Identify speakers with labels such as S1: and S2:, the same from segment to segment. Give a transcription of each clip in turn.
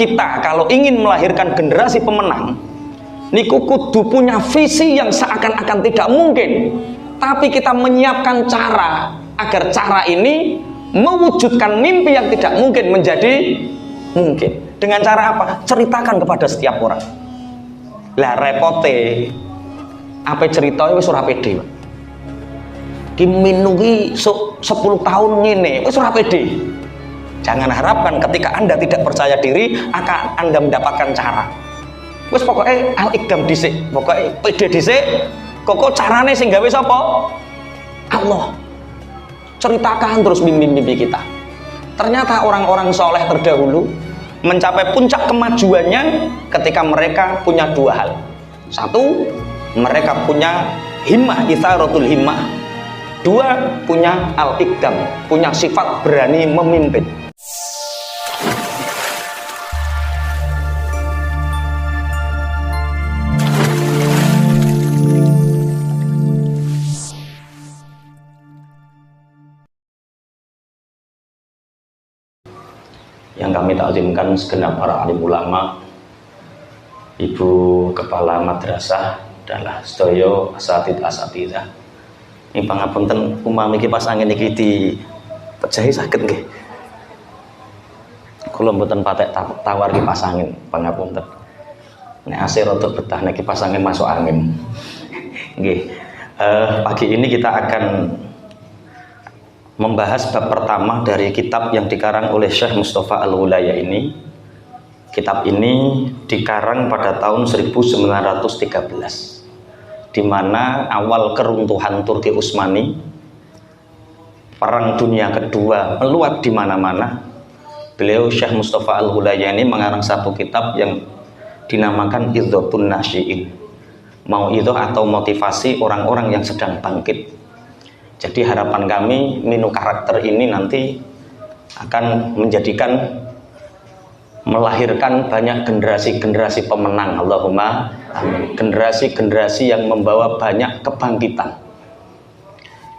S1: kita kalau ingin melahirkan generasi pemenang niku kudu punya visi yang seakan-akan tidak mungkin, tapi kita menyiapkan cara agar cara ini mewujudkan mimpi yang tidak mungkin menjadi mungkin. Dengan cara apa? Ceritakan kepada setiap orang. Lah repote apa cerita wis ora pede. Diminungi 10 tahun ngene wis ora pede. Jangan harapkan ketika Anda tidak percaya diri akan Anda mendapatkan cara. Wis pokoknya al-iqdam dhisik, pokoknya pede dhisik, kok carane sing gawe sapa? Allah. Ceritakan terus mimpi-mimpi kita. Ternyata orang-orang soleh terdahulu mencapai puncak kemajuannya ketika mereka punya dua hal. Satu, mereka punya himmah, itsaratul himmah. Dua, punya al-iqdam, punya sifat berani memimpin. Yang kami takzimkan segenap para alim ulama, ibu kepala madrasah, adalah sedaya asatid-asatidzah. Ini pangapunten umami iki pas angin iki dipejahi saged nggih. Kula mboten patek tawar kipas angin, pangapunten. Nek AC rada betah nek kipas angin masuk angin. Nggih. Pagi ini kita akan membahas bab pertama dari kitab yang dikarang oleh Syekh Mustafa Al-Hulaya ini. Kitab ini dikarang pada tahun 1913, di mana awal keruntuhan Turki Utsmani, Perang Dunia Kedua meluat di mana-mana. Beliau Syekh Mustafa Al-Hulaya ini mengarang satu kitab yang dinamakan Idhatun Nasyi'in, mauidhah atau motivasi orang-orang yang sedang bangkit. Jadi harapan kami minu karakter ini nanti akan menjadikan, melahirkan banyak generasi-generasi pemenang. Allahumma amin. Generasi-generasi yang membawa banyak kebangkitan.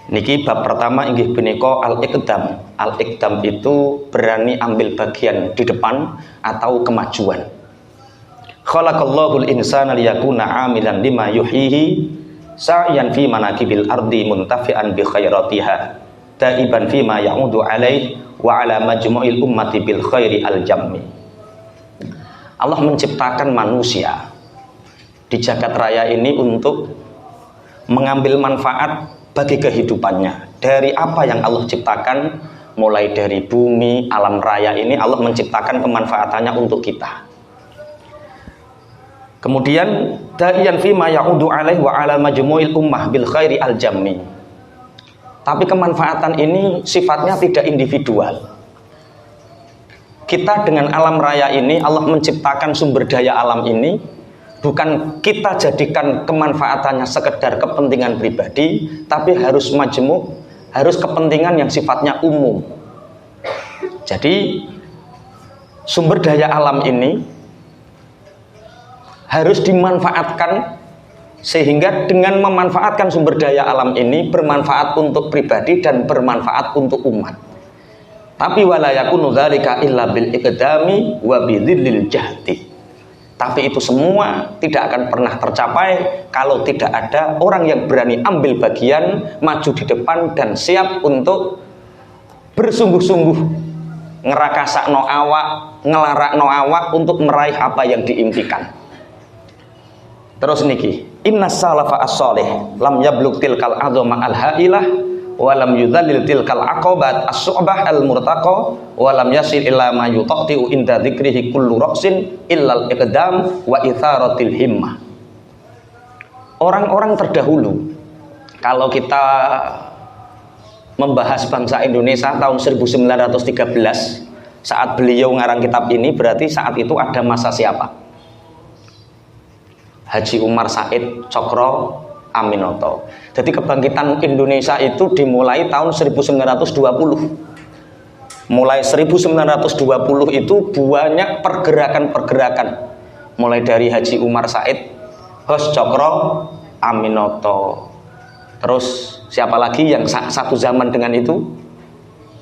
S1: Niki bab pertama inggih punika al-iqdam. Al-iqdam itu berani ambil bagian di depan atau kemajuan. Khalaqallahul insana liyakuna amilan lima yuhyihi sa'yan fi manakibil ardi muntafi'an bi khairatiha taiban fi ma ya'udu alaih wa ala majmu'il ummati bil khairi al jammi. Allah menciptakan manusia di jagat raya ini untuk mengambil manfaat bagi kehidupannya. Dari apa yang Allah ciptakan, mulai dari bumi, alam raya ini Allah menciptakan kemanfaatannya untuk kita. Kemudian da'iyan fi ma ya'udu alaih wa ala majmu'il ummah bil khairi al jammi. Tapi kemanfaatan ini sifatnya tidak individual. Kita dengan alam raya ini, Allah menciptakan sumber daya alam ini bukan kita jadikan kemanfaatannya sekedar kepentingan pribadi, tapi harus majmu', harus kepentingan yang sifatnya umum. Jadi sumber daya alam ini harus dimanfaatkan, sehingga dengan memanfaatkan sumber daya alam ini bermanfaat untuk pribadi dan bermanfaat untuk umat. Tapi wala yakunu dzalika illa bil iqdami wa bidzillil jahdi. Tapi itu semua tidak akan pernah tercapai kalau tidak ada orang yang berani ambil bagian, maju di depan dan siap untuk bersungguh-sungguh ngerakasakno awak, ngelarakno awak untuk meraih apa yang diimpikan. Terus niki, inna salafa as-salih lam yablugh tilkal azama al-hailah wa lam yudhallil tilkal aqabat as-su'bah al-murtaqa wa lam yasil illa ma yutaqtiu inda dzikrihi kullu ra'sin illa al-iqdam wa itsaratil himmah. Orang-orang terdahulu, kalau kita membahas bangsa Indonesia tahun 1913, saat beliau ngarang kitab ini, berarti saat itu ada masa siapa? Haji Umar Said Cokro Aminoto. Jadi kebangkitan Indonesia itu dimulai tahun 1920. Mulai 1920 itu banyak pergerakan-pergerakan. Mulai dari Haji Umar Said, Hos Cokro Aminoto. Terus siapa lagi yang satu zaman dengan itu?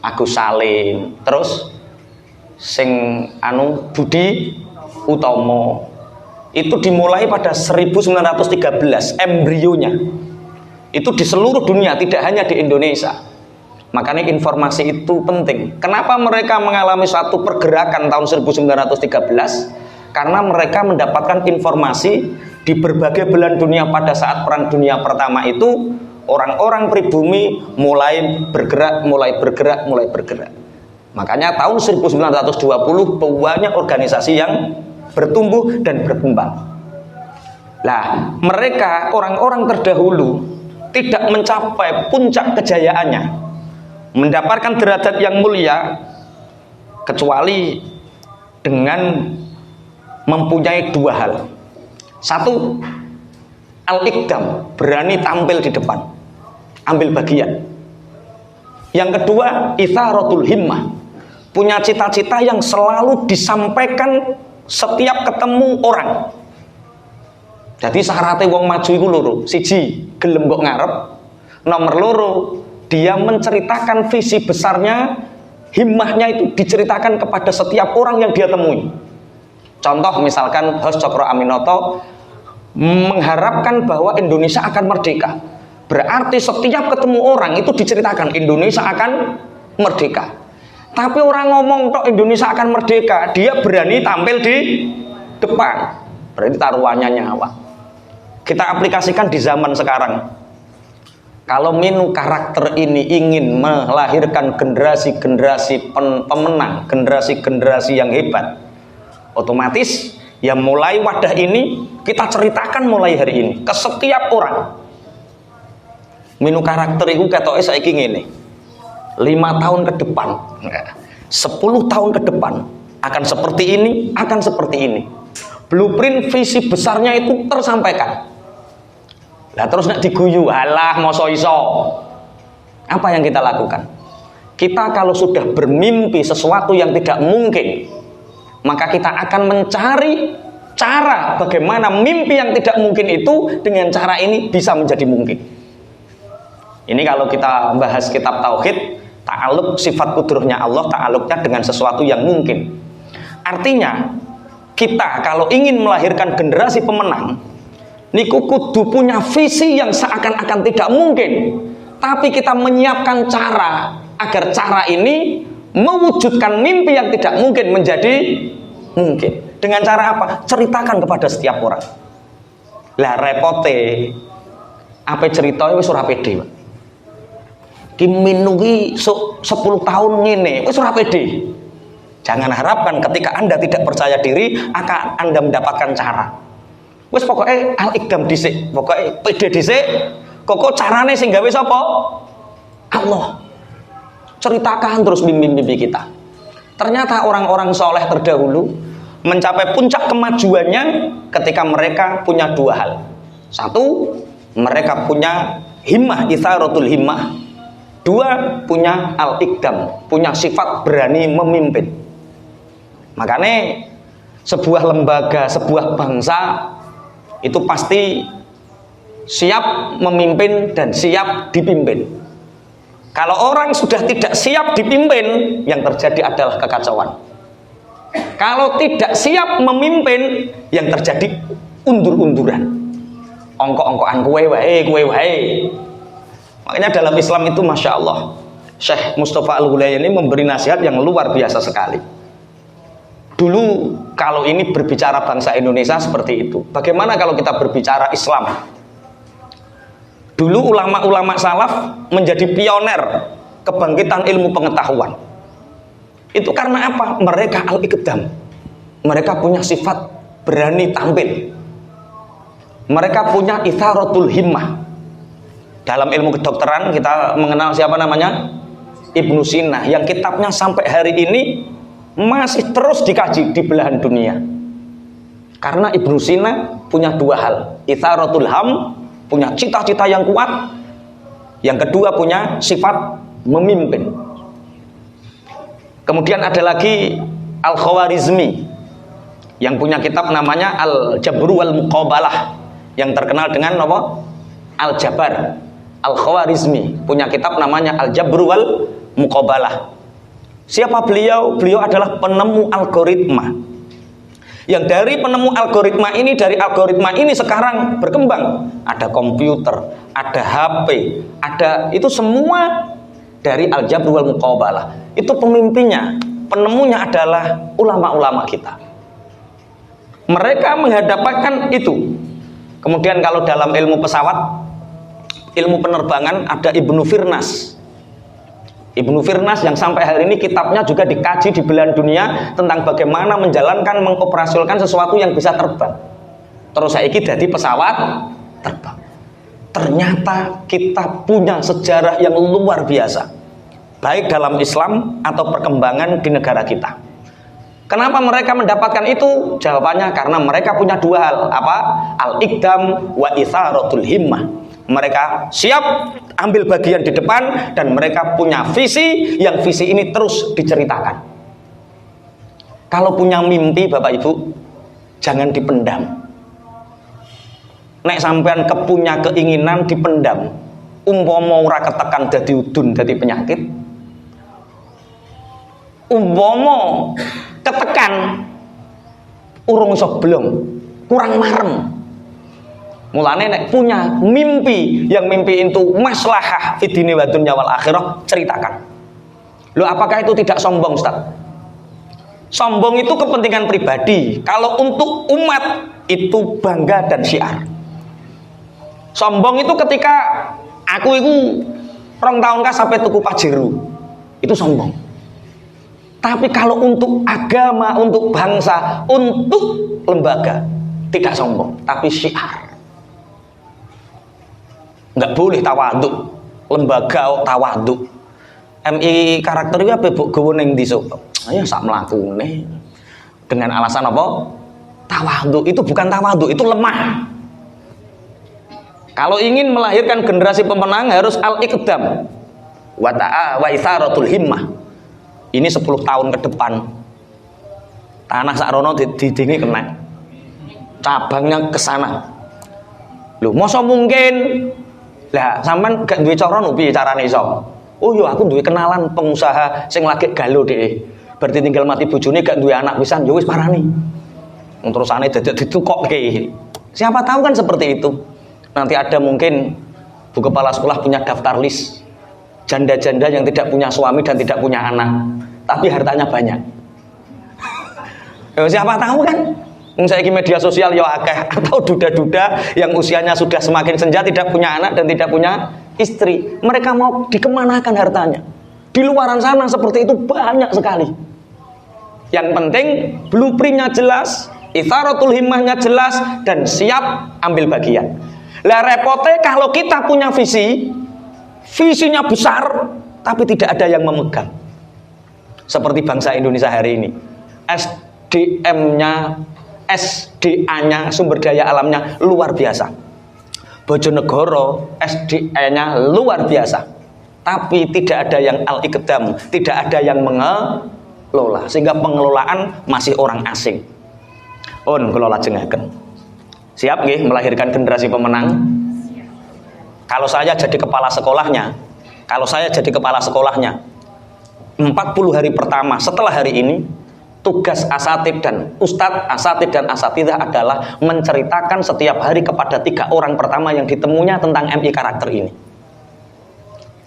S1: Agus Salim. Terus sing Budi Utomo. Itu dimulai pada 1913 embrionya. Itu di seluruh dunia, tidak hanya di Indonesia. Makanya informasi itu penting. Kenapa mereka mengalami suatu pergerakan tahun 1913? Karena mereka mendapatkan informasi di berbagai belahan dunia pada saat Perang Dunia Pertama itu, orang-orang pribumi mulai bergerak. Makanya tahun 1920 banyak organisasi yang bertumbuh dan berkembang. Nah, mereka orang-orang terdahulu tidak mencapai puncak kejayaannya, mendapatkan derajat yang mulia kecuali dengan mempunyai dua hal. Satu, al-iqdam, berani tampil di depan, ambil bagian. Yang kedua, itsaratul himmah, punya cita-cita yang selalu disampaikan setiap ketemu orang. Jadi syaratnya wong maju iku loro. Siji, gelem mbok ngarep. Nomor loro, dia menceritakan visi besarnya, himmahnya itu diceritakan kepada setiap orang yang dia temui. Contoh misalkan Hos Cokro Aminoto mengharapkan bahwa Indonesia akan merdeka. Berarti setiap ketemu orang itu diceritakan Indonesia akan merdeka. Tapi orang ngomong tok Indonesia akan merdeka, dia berani tampil di depan. Berarti taruhannya nyawa. Kita aplikasikan di zaman sekarang. Kalau menu karakter ini ingin melahirkan generasi-generasi pemenang, generasi-generasi yang hebat, otomatis ya mulai wadah ini kita ceritakan mulai hari ini ke setiap orang. Menu karakter itu ketoke saiki ngene. 5 tahun ke depan, 10 tahun ke depan akan seperti ini, akan seperti ini. Blueprint visi besarnya itu tersampaikan. Lah terus nek diguyu, halah moso iso. Apa yang kita lakukan? Kita kalau sudah bermimpi sesuatu yang tidak mungkin, maka kita akan mencari cara bagaimana mimpi yang tidak mungkin itu dengan cara ini bisa menjadi mungkin. Ini kalau kita bahas kitab tauhid, ta'aluk sifat kudrohnya Allah, ta'aluknya dengan sesuatu yang mungkin. Artinya kita kalau ingin melahirkan generasi pemenang, niku kudu punya visi yang seakan-akan tidak mungkin, tapi kita menyiapkan cara agar cara ini mewujudkan mimpi yang tidak mungkin menjadi mungkin. Dengan cara apa? Ceritakan kepada setiap orang. Lah repote apa ceritanya wis ora pede, Pak. Ki minugi 10 tahun ngene wis ora pede. Jangan harapkan ketika Anda tidak percaya diri akan Anda mendapatkan cara. Wis pokoknya al-iqdam dhisik, pokoknya pede dhisik, kok carane sing gawe sapa? Allah. Ceritakan terus mimpi-mimpi kita. Ternyata orang-orang soleh terdahulu mencapai puncak kemajuannya ketika mereka punya dua hal. Satu, mereka punya himmah, itsaratul himmah. Dua, punya al-iqdam, punya sifat berani memimpin. Makanya sebuah lembaga, sebuah bangsa itu pasti siap memimpin dan siap dipimpin. Kalau orang sudah tidak siap dipimpin, yang terjadi adalah kekacauan. Kalau tidak siap memimpin, yang terjadi undur-unduran. Ongko-ongkoan kue wae. Makanya dalam Islam itu Masya Allah, Syekh Mustafa Al-Hulayani memberi nasihat yang luar biasa sekali. Dulu kalau ini berbicara bangsa Indonesia seperti itu. Bagaimana kalau kita berbicara Islam? Dulu ulama-ulama salaf menjadi pioner kebangkitan ilmu pengetahuan. Itu karena apa? Mereka al-iqdam. Mereka punya sifat berani tampil. Mereka punya itsaratul himmah. Dalam ilmu kedokteran kita mengenal siapa namanya? Ibnu Sina, yang kitabnya sampai hari ini masih terus dikaji di belahan dunia. Karena Ibnu Sina punya dua hal, itsaratul ham, punya cita-cita yang kuat. Yang kedua punya sifat memimpin. Kemudian ada lagi Al-Khawarizmi yang punya kitab namanya Al-Jabru wal Muqabalah, yang terkenal dengan apa? Al-Jabar. Al-Khawarizmi punya kitab namanya Al-Jabru wal Muqabalah. Siapa beliau? Beliau adalah penemu algoritma. Yang dari penemu algoritma ini, dari algoritma ini sekarang berkembang. Ada komputer, ada HP, ada itu semua dari aljabar wal muqabalah. Itu pemimpinnya, penemunya adalah ulama-ulama kita. Mereka menghadapkan itu. Kemudian kalau dalam ilmu pesawat, ilmu penerbangan ada Ibnu Firnas. Ibnu Firnas yang sampai hari ini kitabnya juga dikaji di belahan dunia tentang bagaimana menjalankan, mengoperasionalkan sesuatu yang bisa terbang. Terus saiki dadi pesawat terbang. Ternyata kita punya sejarah yang luar biasa, baik dalam Islam atau perkembangan di negara kita. Kenapa mereka mendapatkan itu? Jawabannya karena mereka punya dua hal. Apa? Al-iqdam wa itsaratul himmah. Mereka siap ambil bagian di depan dan mereka punya visi, yang visi ini terus diceritakan. Kalau punya mimpi Bapak Ibu, jangan dipendam. Nek sampean kepunya keinginan dipendam, umpama ora ketekan dadi udun, dadi penyakit. Umpama ketekan urung iso blong, kurang marem. Mulane nek punya mimpi, yang mimpi itu maslahah fid dini wa dunya wal akhirah, ceritakan. Loh, apakah itu tidak sombong, Ustaz? Sombong itu kepentingan pribadi. Kalau untuk umat itu bangga dan syiar. Sombong itu ketika aku itu 2 tahun kah sampai tuku Pajero, itu sombong. Tapi kalau untuk agama, untuk bangsa, untuk lembaga, tidak sombong, tapi syiar. Nggak boleh tawaduk, lembaga tawaduk. MI karakter itu apa bu? Gowo ning ndi sok? Ayo sak mlakune. Dengan alasan apa? Tawaduk. Itu bukan tawaduk, itu lemah. Kalau ingin melahirkan generasi pemenang harus al-iqdam wa itsaratul himmah. Ini 10 tahun ke depan. Tanah sakrono didingi kena. Cabangnya ke sana. Loh, masa mungkin? Lah, sampean gak duwe cara no piye carane iso? Oh yo aku duwe kenalan pengusaha sing lagi galau dhewe. Berarti tinggal mati bojone gak duwe anak pisan, yo wis parani. Terusane dadak ditukokke. Siapa tahu kan seperti itu. Nanti ada mungkin bu kepala sekolah punya daftar list janda-janda yang tidak punya suami dan tidak punya anak, tapi hartanya banyak. Siapa tahu kan? Saya di media sosial ya akeh, atau duda-duda yang usianya sudah semakin senja, tidak punya anak dan tidak punya istri. Mereka mau dikemanakan hartanya? Di luaran sana seperti itu banyak sekali. Yang penting blueprintnya jelas, itsaratul himmahnya jelas, dan siap ambil bagian. Lah repotnya kalau kita punya visi, visinya besar, tapi tidak ada yang memegang. Seperti bangsa Indonesia hari ini, SDA-nya, sumber daya alamnya luar biasa. Bojonegoro SDA-nya luar biasa, tapi tidak ada yang al-iqdam, tidak ada yang mengelola, sehingga pengelolaan masih orang asing. Kula lajengaken. Siap nggih melahirkan generasi pemenang? Kalau saya jadi kepala sekolahnya, 40 hari pertama setelah hari ini, tugas asatid dan ustadz, asatid dan asatidah adalah menceritakan setiap hari kepada 3 orang pertama yang ditemunya tentang MI karakter ini.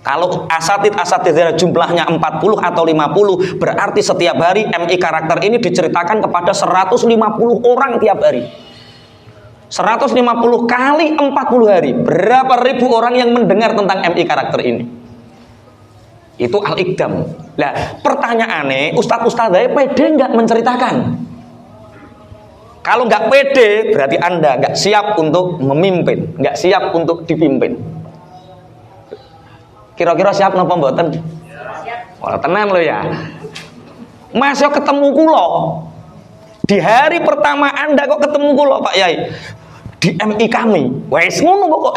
S1: Kalau asatidah jumlahnya 40 atau 50, berarti setiap hari MI karakter ini diceritakan kepada 150 orang tiap hari. 150 kali 40 hari, berapa ribu orang yang mendengar tentang MI karakter ini? Itu al-iqdam. Nah, pertanyaannya, ustadz-ustadznya pede nggak menceritakan? Kalau nggak pede, berarti Anda nggak siap untuk memimpin, nggak siap untuk dipimpin. Kira-kira siap napa mboten? Siap. Wah, tenan lo ya. Masih ketemu kulo. Di hari pertama Anda kok ketemu kulo, Pak Yai? Di MI kami. Wes ngono kok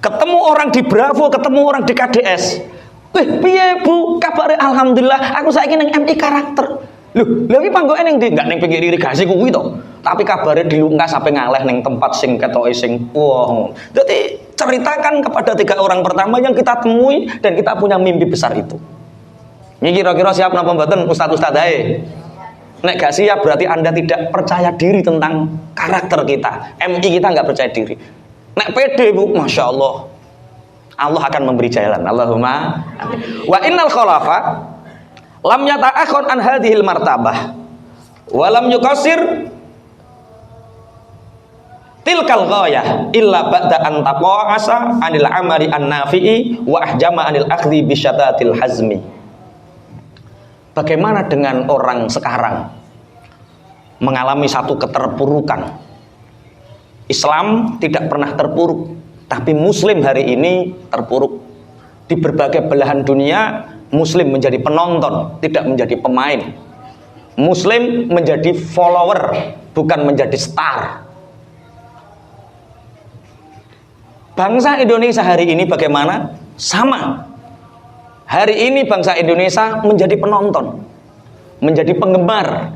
S1: ketemu orang di Bravo, ketemu orang di KDS. Piye Bu, kabare alhamdulillah aku saiki ning MI karakter. Lho iki panggoke ning ndi? Enggak ning pinggir irigasi kuwi to. Tapi kabare dilungkas sampai ngaleh ning tempat sing ketoke sing wah. Dadi ceritakan kepada 3 orang pertama yang kita temui dan kita punya mimpi besar itu. Ini kira-kira siap napa mboten ustaz-ustaz ae? Nek gak siap berarti Anda tidak percaya diri tentang karakter kita. MI kita nggak percaya diri. Nek pede Bu, Masya Allah, Allah akan memberi jalan. Allahumma amin. Wa innal khalafa lam yata'akhon an hadhil martabah wa lam yuqassir tilkal ghayah illa ba'da an taqa'asa anil amali an-nafi'i wa ahjama anil akhdhi bisyatatil hazmi. Bagaimana dengan orang sekarang mengalami satu keterpurukan? Islam tidak pernah terpuruk, tapi Muslim hari ini terpuruk. Di berbagai belahan dunia, Muslim menjadi penonton, tidak menjadi pemain. Muslim menjadi follower, bukan menjadi star. Bangsa Indonesia hari ini bagaimana? Sama. Hari ini bangsa Indonesia menjadi penonton, menjadi penggemar.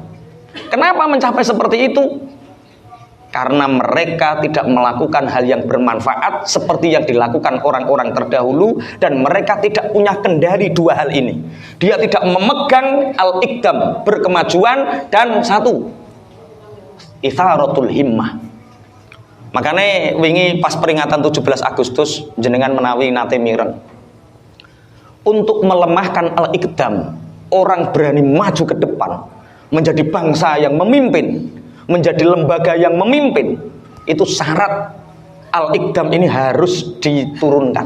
S1: Kenapa mencapai seperti itu? Karena mereka tidak melakukan hal yang bermanfaat seperti yang dilakukan orang-orang terdahulu, dan mereka tidak punya kendali dua hal ini. Dia tidak memegang al-iqdam, berkemajuan, dan satu, itharatul himmah. Makanya wingi pas peringatan 17 Agustus jenengan menawi nate mireng. Untuk melemahkan al-iqdam, orang berani maju ke depan, menjadi bangsa yang memimpin, menjadi lembaga yang memimpin, itu syarat al-iqdam ini harus diturunkan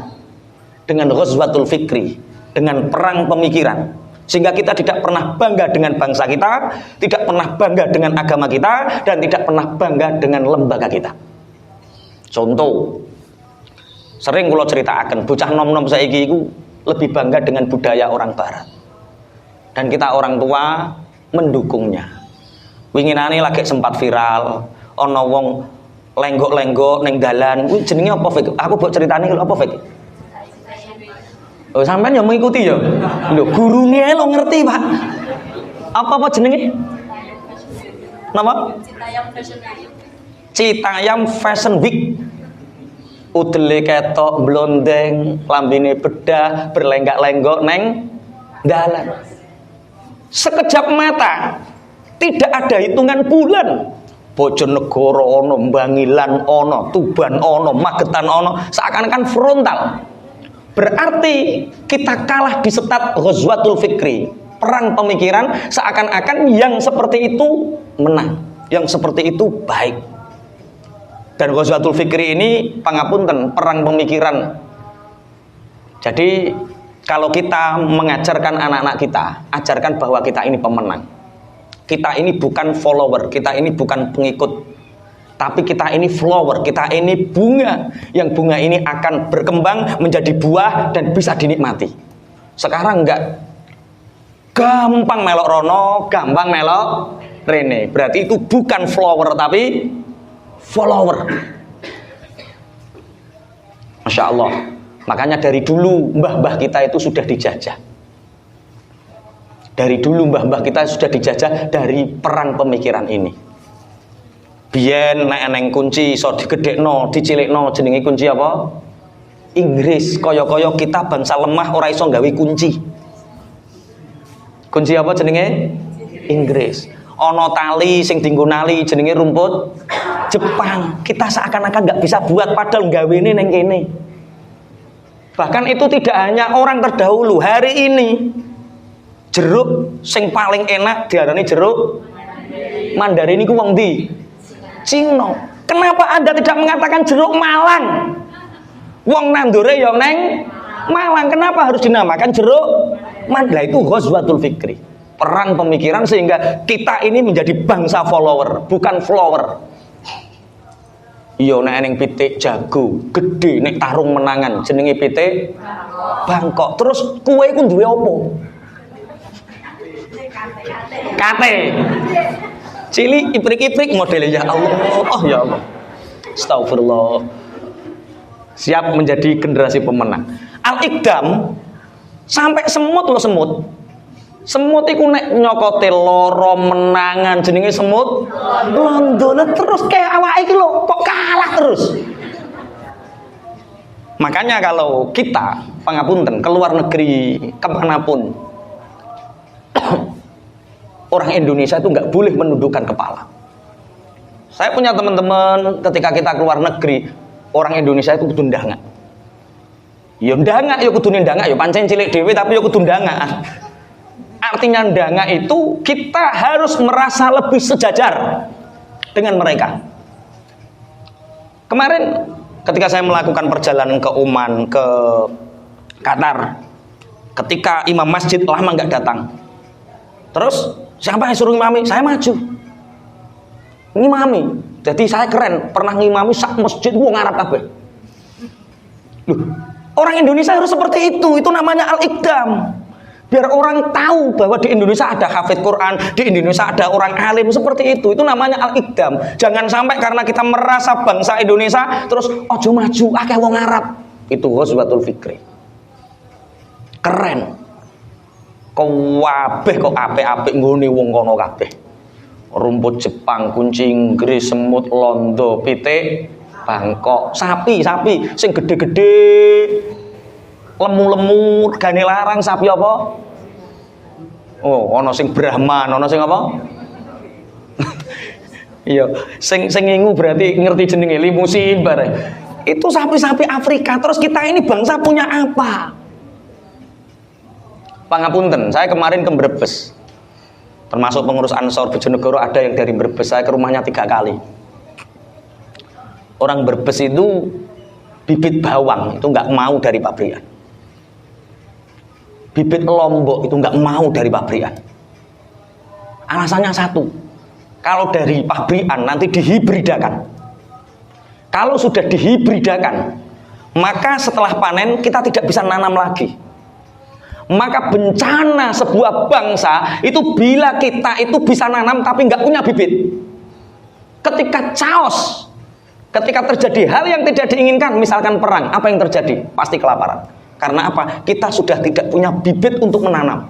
S1: dengan ghazwatul fikri, dengan perang pemikiran, sehingga kita tidak pernah bangga dengan bangsa kita, tidak pernah bangga dengan agama kita, dan tidak pernah bangga dengan lembaga kita. Contoh, sering kalau ceritakan bocah nom-nom saiki iku lebih bangga dengan budaya orang barat, dan kita orang tua mendukungnya. Winginane lagi sempat viral, ono wong lenggok-lenggok neng dalan, kuwi jenenge apa Fik? Aku mbok ceritani lho apa Fik? Oh, sampean yang mengikuti ya? Lho, gurune lo ngerti, Pak. Apa jenenge? Napa? Citayam Fashion Week. Udele ketok blondeng, lambene bedah, berlenggak-lenggok neng dalan. Sekejap mata, tidak ada hitungan bulan. Bojonegoro ono, Bangilan ono, Tuban ono, Magetan ono, seakan-akan frontal. Berarti kita kalah di setat ghazwatul fikri, perang pemikiran, seakan-akan yang seperti itu menang, yang seperti itu baik. Dan ghazwatul fikri ini pangapunten, perang pemikiran. Jadi kalau kita mengajarkan anak-anak kita, ajarkan bahwa kita ini pemenang. Kita ini bukan follower, kita ini bukan pengikut, tapi kita ini flower, kita ini bunga. Yang bunga ini akan berkembang menjadi buah dan bisa dinikmati. Sekarang enggak, gampang melok rono, gampang melok rene. Berarti itu bukan flower tapi follower. Masya Allah. Makanya dari dulu mbah-mbah kita itu sudah dijajah. Dari dulu mbah-mbah kita sudah dijajah dari perang pemikiran ini. Biyen nek eneng kunci iso digedhekno, dicilikno, jenenge kunci apa? Inggris. Kaya-kaya kita bangsa lemah ora iso gawe kunci. Kunci apa jenenge? Inggris. Ono tali sing dienggo nali jenenge rumput Jepang. Kita seakan-akan nggak bisa buat, padahal gawene neng kene. Bahkan itu tidak hanya orang terdahulu. Hari ini jeruk sing paling enak diarani jeruk Mandarin iku wong ndi? Cina. Kenapa Anda tidak mengatakan jeruk Malang? Wong nandure ya neng Malang. Kenapa harus dinamakan jeruk Mandarin? Itu ghazwatul fikri, perang pemikiran, sehingga kita ini menjadi bangsa follower, bukan flower. Iya nek ning pitik jago gede, nek tarung menangan jenenge pitik Bangkok. Terus kowe iku duwe apa? Kate. Cilik iprik-iprik modelnya, ya Allah. Oh ya Allah. Astagfirullah. Siap menjadi generasi pemenang. Al-Iqdam sampai semut loh, semut. Semut iku nek nyokote loro menangan jenenge semut London terus kayak awake iki lho kok kalah terus. Makanya kalau kita pangapunten keluar negeri kemanapun, Orang Indonesia itu nggak boleh menundukkan kepala. Saya punya teman-teman ketika kita keluar negeri, orang Indonesia itu kudu ndangak. Ya ndangak, ya kudu ndangak, ya pancen cilik dhewe tapi ya kudu ndangak. Artinya ndangak itu kita harus merasa lebih sejajar dengan mereka. Kemarin ketika saya melakukan perjalanan ke Oman, ke Qatar, ketika imam masjid lama nggak datang, terus siapa yang suruh ngimami? Saya maju ngimami. Jadi saya keren, pernah ngimami sak masjid wong Arab kabeh. Loh, orang Indonesia harus seperti itu namanya al-iqdam. Biar orang tahu bahwa di Indonesia ada hafid Quran, di Indonesia ada orang alim seperti itu namanya al-iqdam. Jangan sampai karena kita merasa bangsa Indonesia terus ojo maju akeh wong Arab. Itu ghazwatul fikri. Keren. Kabeh kok apik-apik nggone wong kono kabeh. Rumput Jepang, kunci Inggris, semut londo, pitik, Bangkok, sapi sing gede-gede, lemu-lemu, regane larang sapi apa? Oh, ana sing Brahman, ana sing apa? Iya, sing ngingu berarti ngerti jenenge limusin bareng. Itu sapi-sapi Afrika. Terus kita ini bangsa punya apa? Pangapunten, saya kemarin ke Brebes, termasuk pengurus Ansor Bojonegoro, ada yang dari Brebes. Saya ke rumahnya 3 kali. Orang Brebes itu bibit bawang itu nggak mau dari pabrikan, bibit lombok itu nggak mau dari pabrikan. Alasannya satu, kalau dari pabrikan nanti dihibridakan. Kalau sudah dihibridakan, maka setelah panen kita tidak bisa nanam lagi. Maka bencana sebuah bangsa itu bila kita itu bisa nanam tapi nggak punya bibit. Ketika chaos, ketika terjadi hal yang tidak diinginkan, misalkan perang, apa yang terjadi? Pasti kelaparan. Karena apa? Kita sudah tidak punya bibit untuk menanam.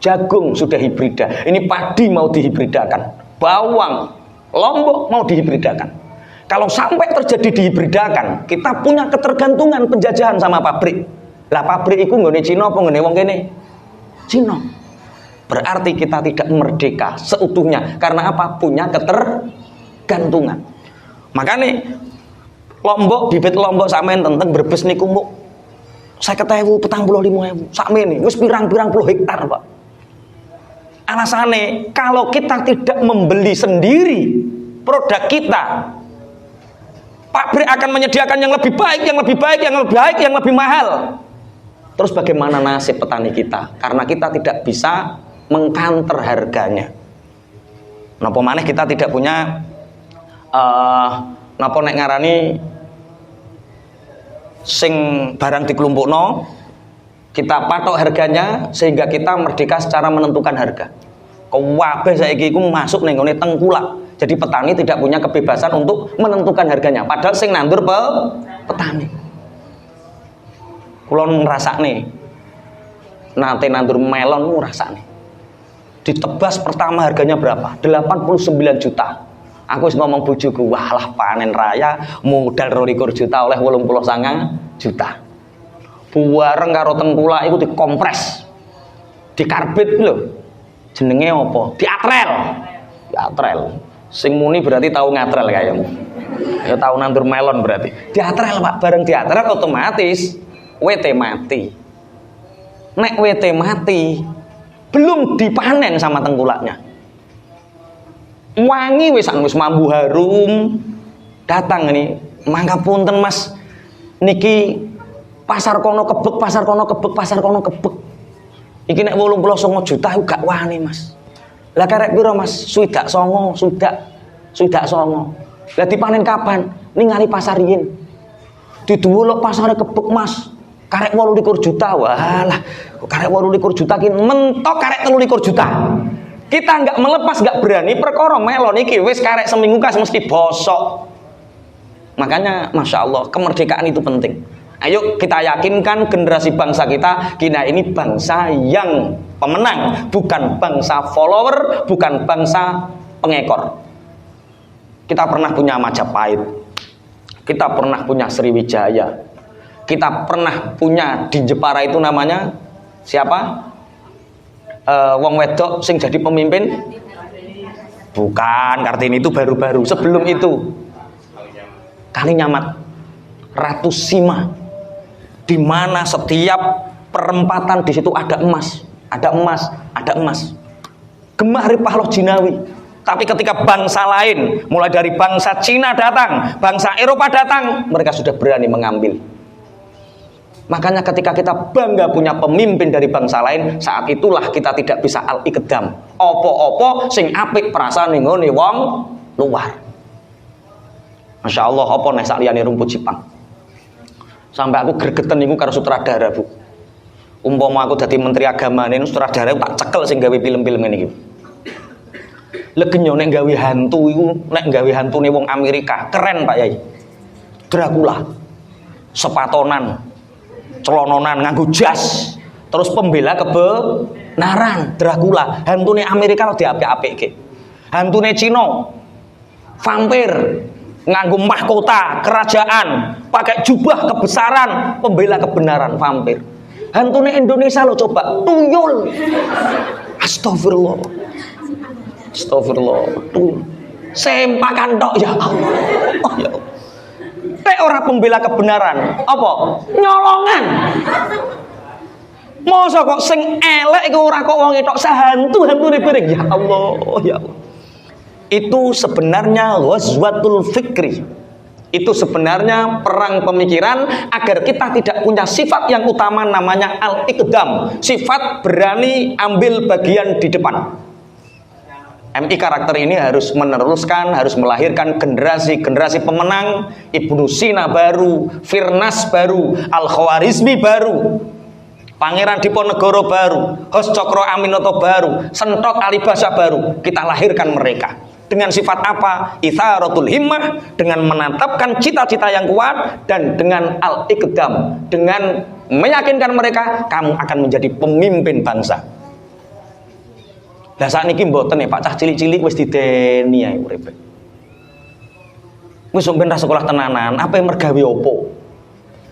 S1: Jagung sudah hibrida, ini padi mau dihibridakan, bawang, lombok mau dihibridakan. Kalau sampai terjadi dihibridakan, kita punya ketergantungan penjajahan sama pabrik. Lah pabrik itu nggone Cina apa nggone wong kene? Cina. Berarti kita tidak merdeka seutuhnya. Karena apa? Punya ketergantungan. Makanya Lombok, bibit Lombok sampean tentang Brebes niku muk 50.000, 45.000. Sakmene wis pirang-pirang puluh hektar, Pak. Alasannya kalau kita tidak membeli sendiri produk kita, pabrik akan menyediakan yang lebih baik, yang lebih baik, yang lebih baik, yang lebih mahal. Terus bagaimana nasib petani kita? Karena kita tidak bisa mengkanter harganya. Napa maneh kita tidak punya napa nek ngarani sing barang dikelompokno, kita patok harganya sehingga kita merdeka secara menentukan harga. Kabeh saiki iku masuk ning ngene tengkulak. Jadi petani tidak punya kebebasan untuk menentukan harganya. Padahal sing nandur petani. Kula ngrasakne nate nandur melon ngrasakne. Ditebas pertama harganya berapa? 89 juta. Aku wis ngomong bojoku, walah panen raya modal 22 juta oleh 89 juta. Bareng karo tengkulak iku dikompres. Dikarbit lho. Jenenge apa? Diatrel. Diatrel. Sing muni berarti tahu ngatrel kayakmu. Ya tahu nandur melon berarti. Diatrel, Pak. Bareng diatrel otomatis WT mati. Nek WT mati, belum dipanen sama tengkulaknya. Wangi wis mambu harum. Datang ini, mangga punten Mas. Niki pasar kono kebek, pasar kono kebek, pasar kono kebek. Iki nek 89 juta gak wani, Mas. Lah karek piro, Mas? Swidak songo. Lah dipanen kapan? Ningali pasar riyin. Diduwuluk pasare kebek, Mas. Karek 28 juta, walah, karek 28 juta ki mentok karek 23 juta. Kita nggak melepas, nggak berani perkara melon iki wis karek seminggu kas mesti bosok. Makanya Masya Allah kemerdekaan itu penting. Ayo kita yakinkan generasi bangsa kita ini bangsa yang pemenang, bukan bangsa follower, bukan bangsa pengekor. Kita pernah punya Majapahit, kita pernah punya Sriwijaya. Kita pernah punya di Jepara itu namanya siapa? wong wedok sing jadi pemimpin? Bukan, Kartini itu baru-baru. Sebelum itu Kalinyamat, Ratu Sima, di mana setiap perempatan di situ ada emas, ada emas, ada emas. Gemah Ripahloh Jinawi. Tapi ketika bangsa lain, mulai dari bangsa Cina datang, bangsa Eropa datang, mereka sudah berani mengambil. Makanya ketika kita bangga punya pemimpin dari bangsa lain, saat itulah kita tidak bisa al-iqdam. Opo-opo sing apik perasaan ngene wong luar. Masya Allah, apa nek sak liyane rumput Jepang. Sampai aku gregeten niku karo sutradara, Bu. Umpama aku dadi menteri agama niku sutradara tak cekel sing gawe film-film ngene iki. Legenyo nek gawe hantu iku, nek gawe hantune wong Amerika, keren Pak Yai. Dracula. Sepatonan, celononan, nganggo jas, terus pembela kebenaran. Dracula, hantune Amerika lo diapik-apikke. Hantune Cina, vampir, nganggo mahkota kerajaan, pakai jubah kebesaran, pembela kebenaran, vampir. Hantune Indonesia lo coba, tuyul. Astagfirullah. Astagfirullah. Tuyul. Sempakan tok ya Allah. Oh ya Allah. Nek ora pembela kebenaran, apa? Nyolongan. Mosok kok sing elek iku ora kok wong tok sahantu-hantune bareng. Ya Allah, ya Allah. Itu sebenarnya ghazwatul fikri. Itu sebenarnya perang pemikiran agar kita tidak punya sifat yang utama namanya al-iqdam, sifat berani ambil bagian di depan. MI karakter ini harus meneruskan, harus melahirkan generasi-generasi pemenang. Ibnu Sina baru, Firnas baru, Al-Khawarizmi baru, Pangeran Diponegoro baru, Hos Cokro Aminoto baru, Sentok Alibasa baru. Kita lahirkan mereka dengan sifat apa? Itsaratul himmah, dengan menatapkan cita-cita yang kuat, dan dengan al-iqdam, dengan meyakinkan mereka kamu akan menjadi pemimpin bangsa. Lah sakniki mboten ya Pak, cah cilik-cilik wis dideni ae uripe. Wis sampeyan ra sekolah tenanan, apa yang mergawe opo?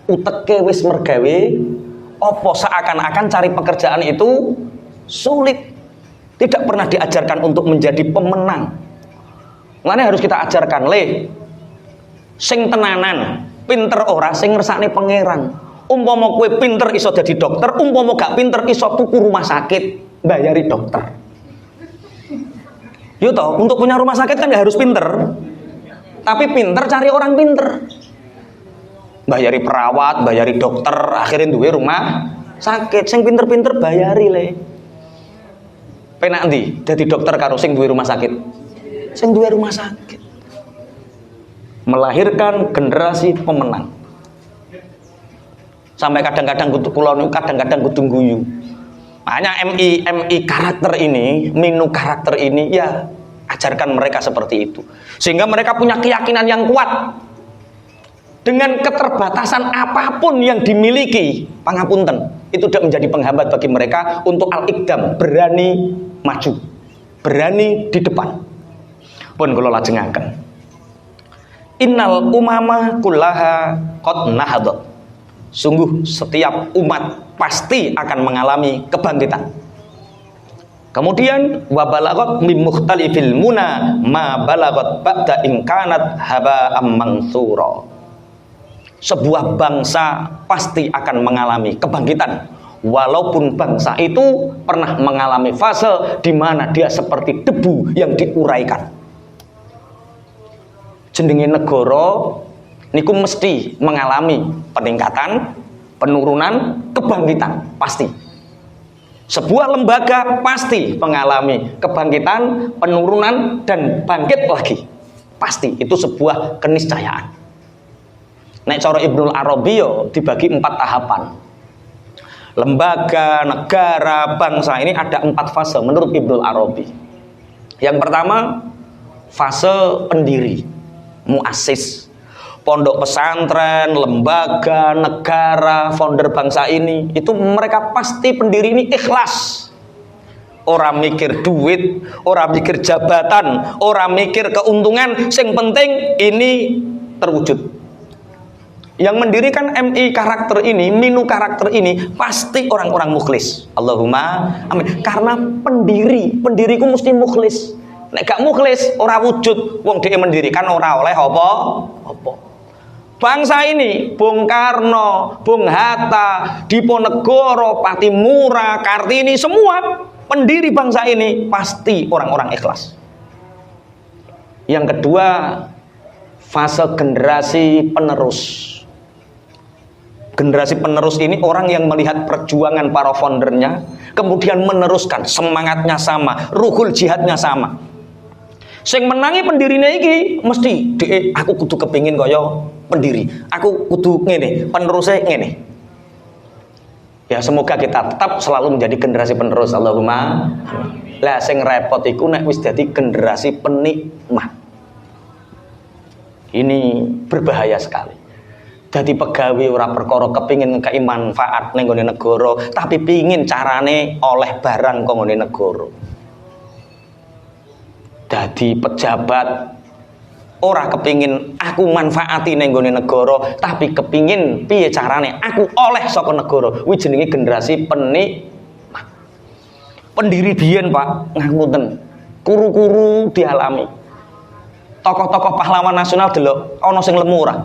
S1: Uteke wis mergawe opo, seakan-akan cari pekerjaan itu sulit. Tidak pernah diajarkan untuk menjadi pemenang. Makanya harus kita ajarkan, sing tenanan, pinter ora sing ngersakne pangeran. Umpama kowe pinter iso dadi dokter, umpama gak pinter iso tuku rumah sakit, bayari dokter. Yo toh, untuk punya rumah sakit kan gak harus pinter, tapi pinter cari orang pinter, bayari perawat, bayari dokter, akhirnya duwe rumah sakit. Sing pinter-pinter bayari le. Penak ndi dadi dokter karo sing duwe rumah sakit? Sing duwe rumah sakit. Melahirkan generasi pemenang. Sampai kadang-kadang kula niku kadang-kadang kudu guyu. Hanya MI karakter ini, minu karakter ini, ya ajarkan mereka seperti itu. Sehingga mereka punya keyakinan yang kuat. Dengan keterbatasan apapun yang dimiliki, pangapunten, itu tidak menjadi penghambat bagi mereka untuk al-iqdam, berani maju, berani di depan. Pun kula lajengaken. Innal umama kullaha qad nahadat. Sungguh setiap umat pasti akan mengalami kebangkitan. Kemudian wa balagot min mukhtalifil muna ma balagot ba'da imkanat haba'am mansura. Sebuah bangsa pasti akan mengalami kebangkitan, walaupun bangsa itu pernah mengalami fase di mana dia seperti debu yang diuraikan. Jenenge negara niku mesti mengalami peningkatan, penurunan, kebangkitan pasti. Sebuah lembaga pasti mengalami kebangkitan, penurunan, dan bangkit lagi. Pasti, itu sebuah keniscayaan. Nek cara Ibnul Arabi dibagi 4 tahapan. Lembaga, negara, bangsa ini ada 4 fase menurut Ibnul Arabi. Yang pertama, fase pendiri, muassis. Pondok pesantren, lembaga, negara, founder bangsa ini, itu mereka pasti pendiri ini ikhlas. Orang mikir duit, orang mikir jabatan, orang mikir keuntungan, yang penting ini terwujud. Yang mendirikan MI karakter ini, Minu karakter ini pasti orang-orang mukhlis. Allahumma amin. Karena pendiriku mesti mukhlis. Nek gak mukhlis ora wujud wong dhek mendirikan ora oleh apa. Bangsa ini Bung Karno, Bung Hatta, Diponegoro, Patimura, Kartini, semua pendiri bangsa ini pasti orang-orang ikhlas. Yang kedua, fase generasi penerus. Generasi penerus ini orang yang melihat perjuangan para foundernya, kemudian meneruskan, semangatnya sama, ruhul jihadnya sama. Sing menangi pendirine iki mesti aku kudu kepingin kaya pendiri. Aku kudu ngene, penerusnya ngene. Ya semoga kita tetap selalu menjadi generasi penerus. Allahumma. Lah sing repot iku nek wis dadi generasi penikmat. Ini berbahaya sekali. Dadi pegawai ora perkara kepingin ngekeki manfaat ning nggone negara, tapi pingin carane oleh barang kok nggone negara. Dadi pejabat ora kepingin aku manfaati ning nggone negara, tapi kepingin piye carane aku oleh saka negara. Kuwi jenenge generasi penikmat. Pendiri biyen Pak, ngapunten, kuru-kuru dialami. Tokoh-tokoh pahlawan nasional delok ana sing lemu ora?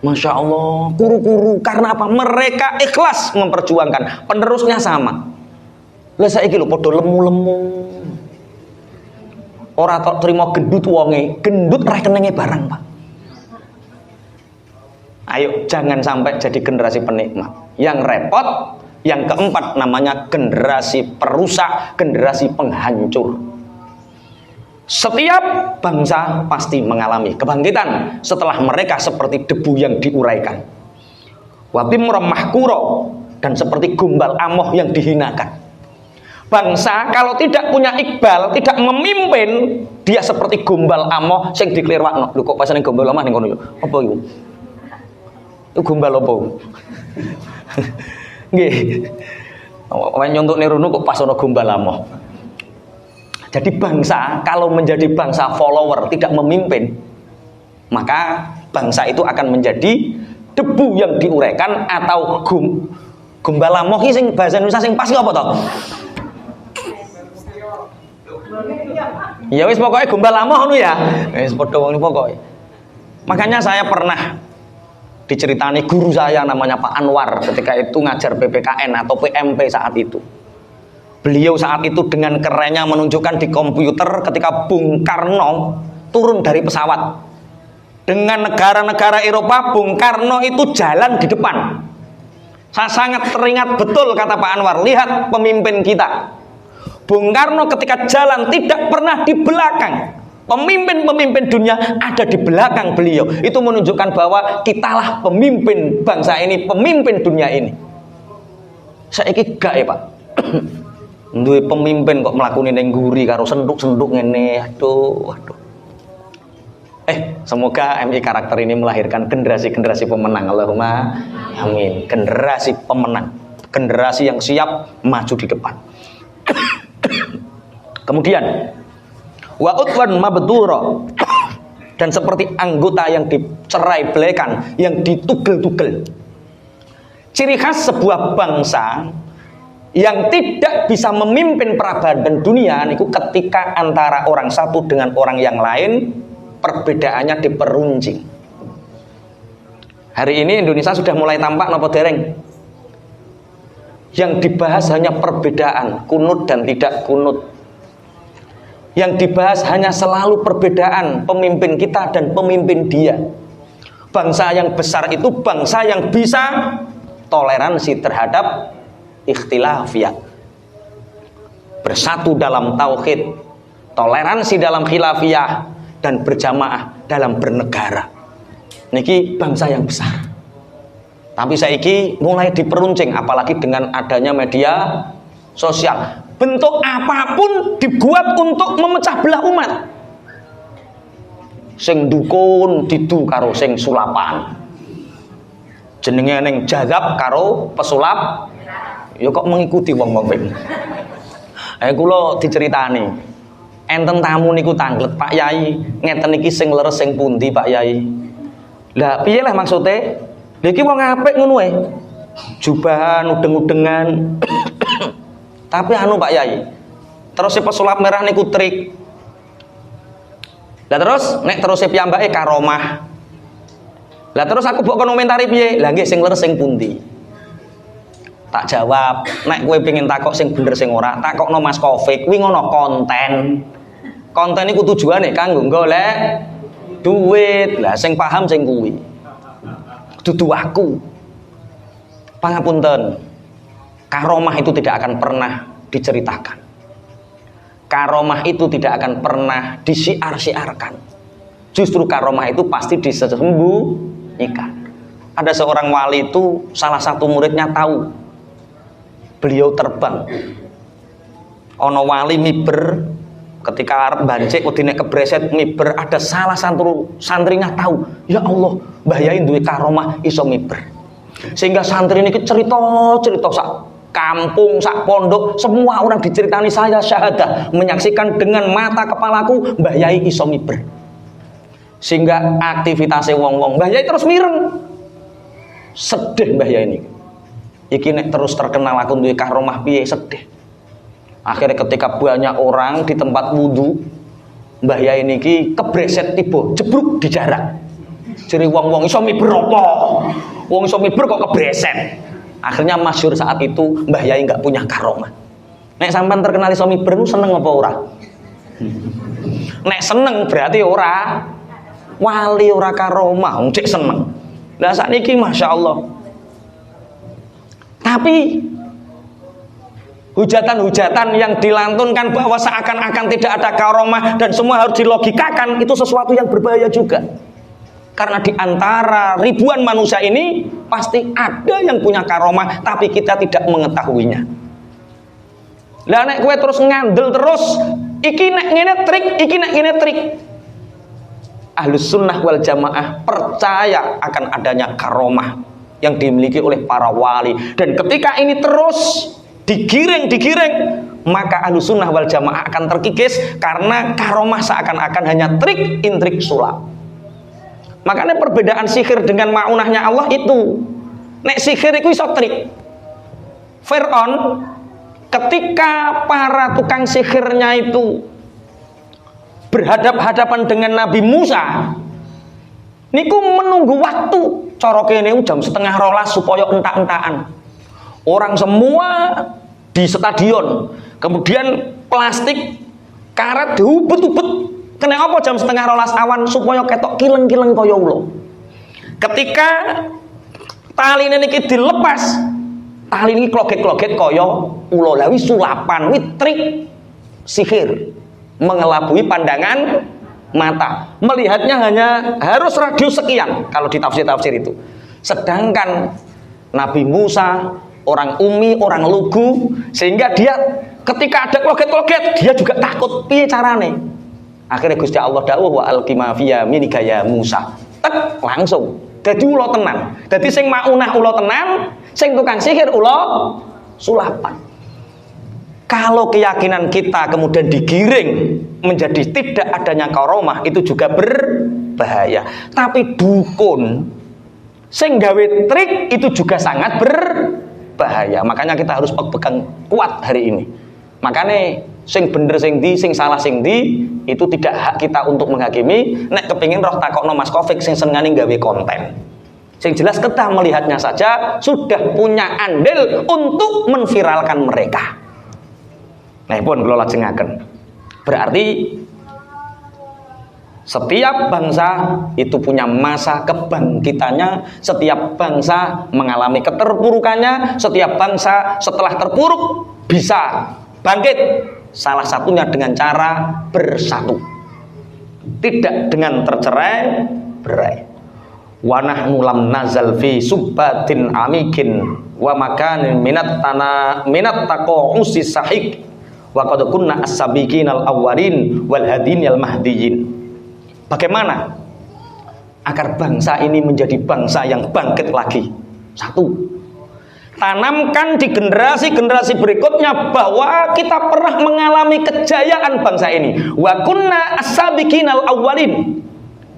S1: Masya Allah, kuru-kuru. Karena apa? Mereka ikhlas memperjuangkan, penerusnya sama. Lah saiki lho padha lemu-lemu. Ora tok trimo gendut wonge, gendut rekenenge barang, Pak. Ayo jangan sampai jadi generasi penikmat. Yang repot, yang keempat namanya generasi perusak, generasi penghancur. Setiap bangsa pasti mengalami kebangkitan setelah mereka seperti debu yang diuraikan. Watim mahkuro, dan seperti gombal amoh yang dihinakan. Bangsa kalau tidak punya iqbal, tidak memimpin, dia seperti gombal amoh sing diklirwakno. Lho kok pasane gombal amoh ning kono yo. Apa iku? Iku gombal apa? Nggih. Wen nyontok nirono kok pas ana gombal amoh. Jadi bangsa kalau menjadi bangsa follower, tidak memimpin, maka bangsa itu akan menjadi debu yang diuraikan atau gombal amoh iki sing bahasa Indonesia sing pas apa to? Ya wis pokoknya gombal amoh ngono ya. Wis padha wong pokoke. Makanya saya pernah diceritani guru saya namanya Pak Anwar ketika itu ngajar PPKN atau PMP saat itu. Beliau saat itu dengan kerennya menunjukkan di komputer ketika Bung Karno turun dari pesawat. Dengan negara-negara Eropa, Bung Karno itu jalan di depan. Saya sangat teringat betul kata Pak Anwar, lihat pemimpin kita. Bung Karno ketika jalan tidak pernah di belakang. Pemimpin-pemimpin dunia ada di belakang beliau. Itu menunjukkan bahwa kitalah pemimpin bangsa ini, pemimpin dunia ini. Saiki gak ya Pak. Duwe pemimpin kok mlakune ning nguri karo senduk-senduk ngene. Aduh. Semoga MI karakter ini melahirkan generasi-generasi pemenang. Allahumma amin. Generasi pemenang, generasi yang siap maju di depan. Kemudian wa utwan mabdura, dan seperti anggota yang dicerai belaikan, yang ditugel-tugel. Ciri khas sebuah bangsa yang tidak bisa memimpin peradaban dunia niku ketika antara orang satu dengan orang yang lain perbedaannya diperuncing. Hari ini Indonesia sudah mulai tampak napa dereng? Yang dibahas hanya perbedaan, kunut dan tidak kunut. Yang dibahas hanya selalu perbedaan pemimpin kita dan pemimpin dia. Bangsa yang besar itu bangsa yang bisa toleransi terhadap ikhtilafiyah, bersatu dalam tauhid, toleransi dalam khilafiyah, dan berjamaah dalam bernegara. Niki bangsa yang besar. Tapi saiki mulai diperuncing, apalagi dengan adanya media sosial. Bentuk apapun dibuat untuk memecah belah umat. Sing dukun didu karo sing sulapan. Jenenge ning jazab karo pesulap. Ya kok mengikuti wong-wong kuwi. Kula diceritani. Enten tamu niku tanglet, Pak Yai, ngeten iki sing leres sing pundi Pak Yai? Lah piye lah maksudnya? Lha iki wong apik ngono ae. Jubahan udeng-udengan. Tapi anu Pak Yai. Terus si pesulap merah niku trik. Lah terus nek terus piyambake karomah. Lah terus aku mbok komentari piye? Lah nggih sing leres sing pundi? Tak jawab, nek kowe pengen takok sing bener sing ora, takokno Mas Kofik, kuwi ngono konten. Konten iku tujuane kanggo golek duit. Lah sing paham sing kuwi. Dudu aku. Pangapunten. Karomah itu tidak akan pernah diceritakan. Karomah itu tidak akan pernah disiar-siarkan. Justru karomah itu pasti disembunyikan. Ada seorang wali itu, salah satu muridnya tahu beliau terbang. Ono wali miber, ketika arep bancik udine kebreset miber, ada salah satu santrinya tahu, ya Allah, Mbah Yai duwe karomah iso miber. Sehingga santri ini cerita sak kampung, sak pondok, semua orang diceritani saya syahadah, menyaksikan dengan mata kepalaku Mbah Yai iso miber. Sehingga aktivitasnya wong-wong Mbah Yai terus mireng. Sedih Mbah Yai ini. Iki nek terus terkenal aku duwe karomah piye, sedih. Akhirnya ketika banyak orang di tempat wudu, Mbah Yai niki kebreset tiba, jebruk di jarak. Jadi wong-wong iso miber apa? Wong iso miber kok kebreset. Akhirnya masyhur saat itu Mbah Yai enggak punya karomah. Nek sampean terkenal iso miber seneng apa ora? Nek seneng berarti ora wali, ora karomah, wong cek seneng. Lah sakniki masyaallah. Tapi hujatan-hujatan yang dilantunkan bahwa seakan-akan tidak ada karomah dan semua harus dilogikakan, itu sesuatu yang berbahaya juga. Karena di antara ribuan manusia ini pasti ada yang punya karomah, tapi kita tidak mengetahuinya. Lah nek kowe terus ngandel terus, iki nek ngene trik, iki nek ngene trik. Ahlus sunnah wal jamaah percaya akan adanya karomah yang dimiliki oleh para wali, dan ketika ini terus digiring, maka Ahlus sunnah wal jamaah akan terkikis karena karomah seakan-akan hanya trik, intrik, sulap. Makanya perbedaan sihir dengan maunahnya Allah itu, nek sihir itu iso trik. Fir'aun ketika para tukang sihirnya itu berhadap-hadapan dengan Nabi Musa, niku menunggu waktu. Cara kene jam 11:30 supaya entak-entakan. Orang semua di stadion, kemudian plastik karet diubet-ubet. Kena apa jam 11:30 awan supaya ketok kileng-kileng kaya ula. Ketika tali niki dilepas, tali ini kloget-kloget kaya ula. Lah wi sulapan, wi trik sihir, mengelabui pandangan mata. Melihatnya hanya harus radius sekian kalau di tafsir-tafsir itu. Sedangkan Nabi Musa orang umi, orang lugu, sehingga dia ketika ada kloget-kloget dia juga takut. Piye carane? Akhirnya Gusti Allah dawuh wa alqima fi yaminika ya Musa. Tek langsung. Dadi ula tenan. Dadi sing maunah ula tenan, sing tukang sihir ula sulapan. Kalau keyakinan kita kemudian digiring menjadi tidak adanya karomah, itu juga berbahaya. Tapi dukun sing gawe trik itu juga sangat berbahaya. Makanya kita harus pegang kuat hari ini. Makanya sing bener sing di, sing salah sing di, itu tidak hak kita untuk menghakimi. Nek kepingin roh takokno Mas Kofik sing senengane gawe konten. Sing jelas kita melihatnya saja sudah punya andil untuk menviralkan mereka. Nah pun kalau lajengaken. Berarti setiap bangsa itu punya masa kebangkitannya, setiap bangsa mengalami keterpurukannya, setiap bangsa setelah terpuruk bisa bangkit. Salah satunya dengan cara bersatu, tidak dengan tercerai-berai. Wa nahnu lam nazal fi subbatin amikin wa makanin minat taqausi sahik wa qad kunna as-sabiqinal awwalin wal hadinil mahdiyin. Bagaimana agar bangsa ini menjadi bangsa yang bangkit lagi? Satu, tanamkan di generasi-generasi berikutnya bahwa kita pernah mengalami kejayaan bangsa ini. Wa kunna as-sabiqinal awwalin.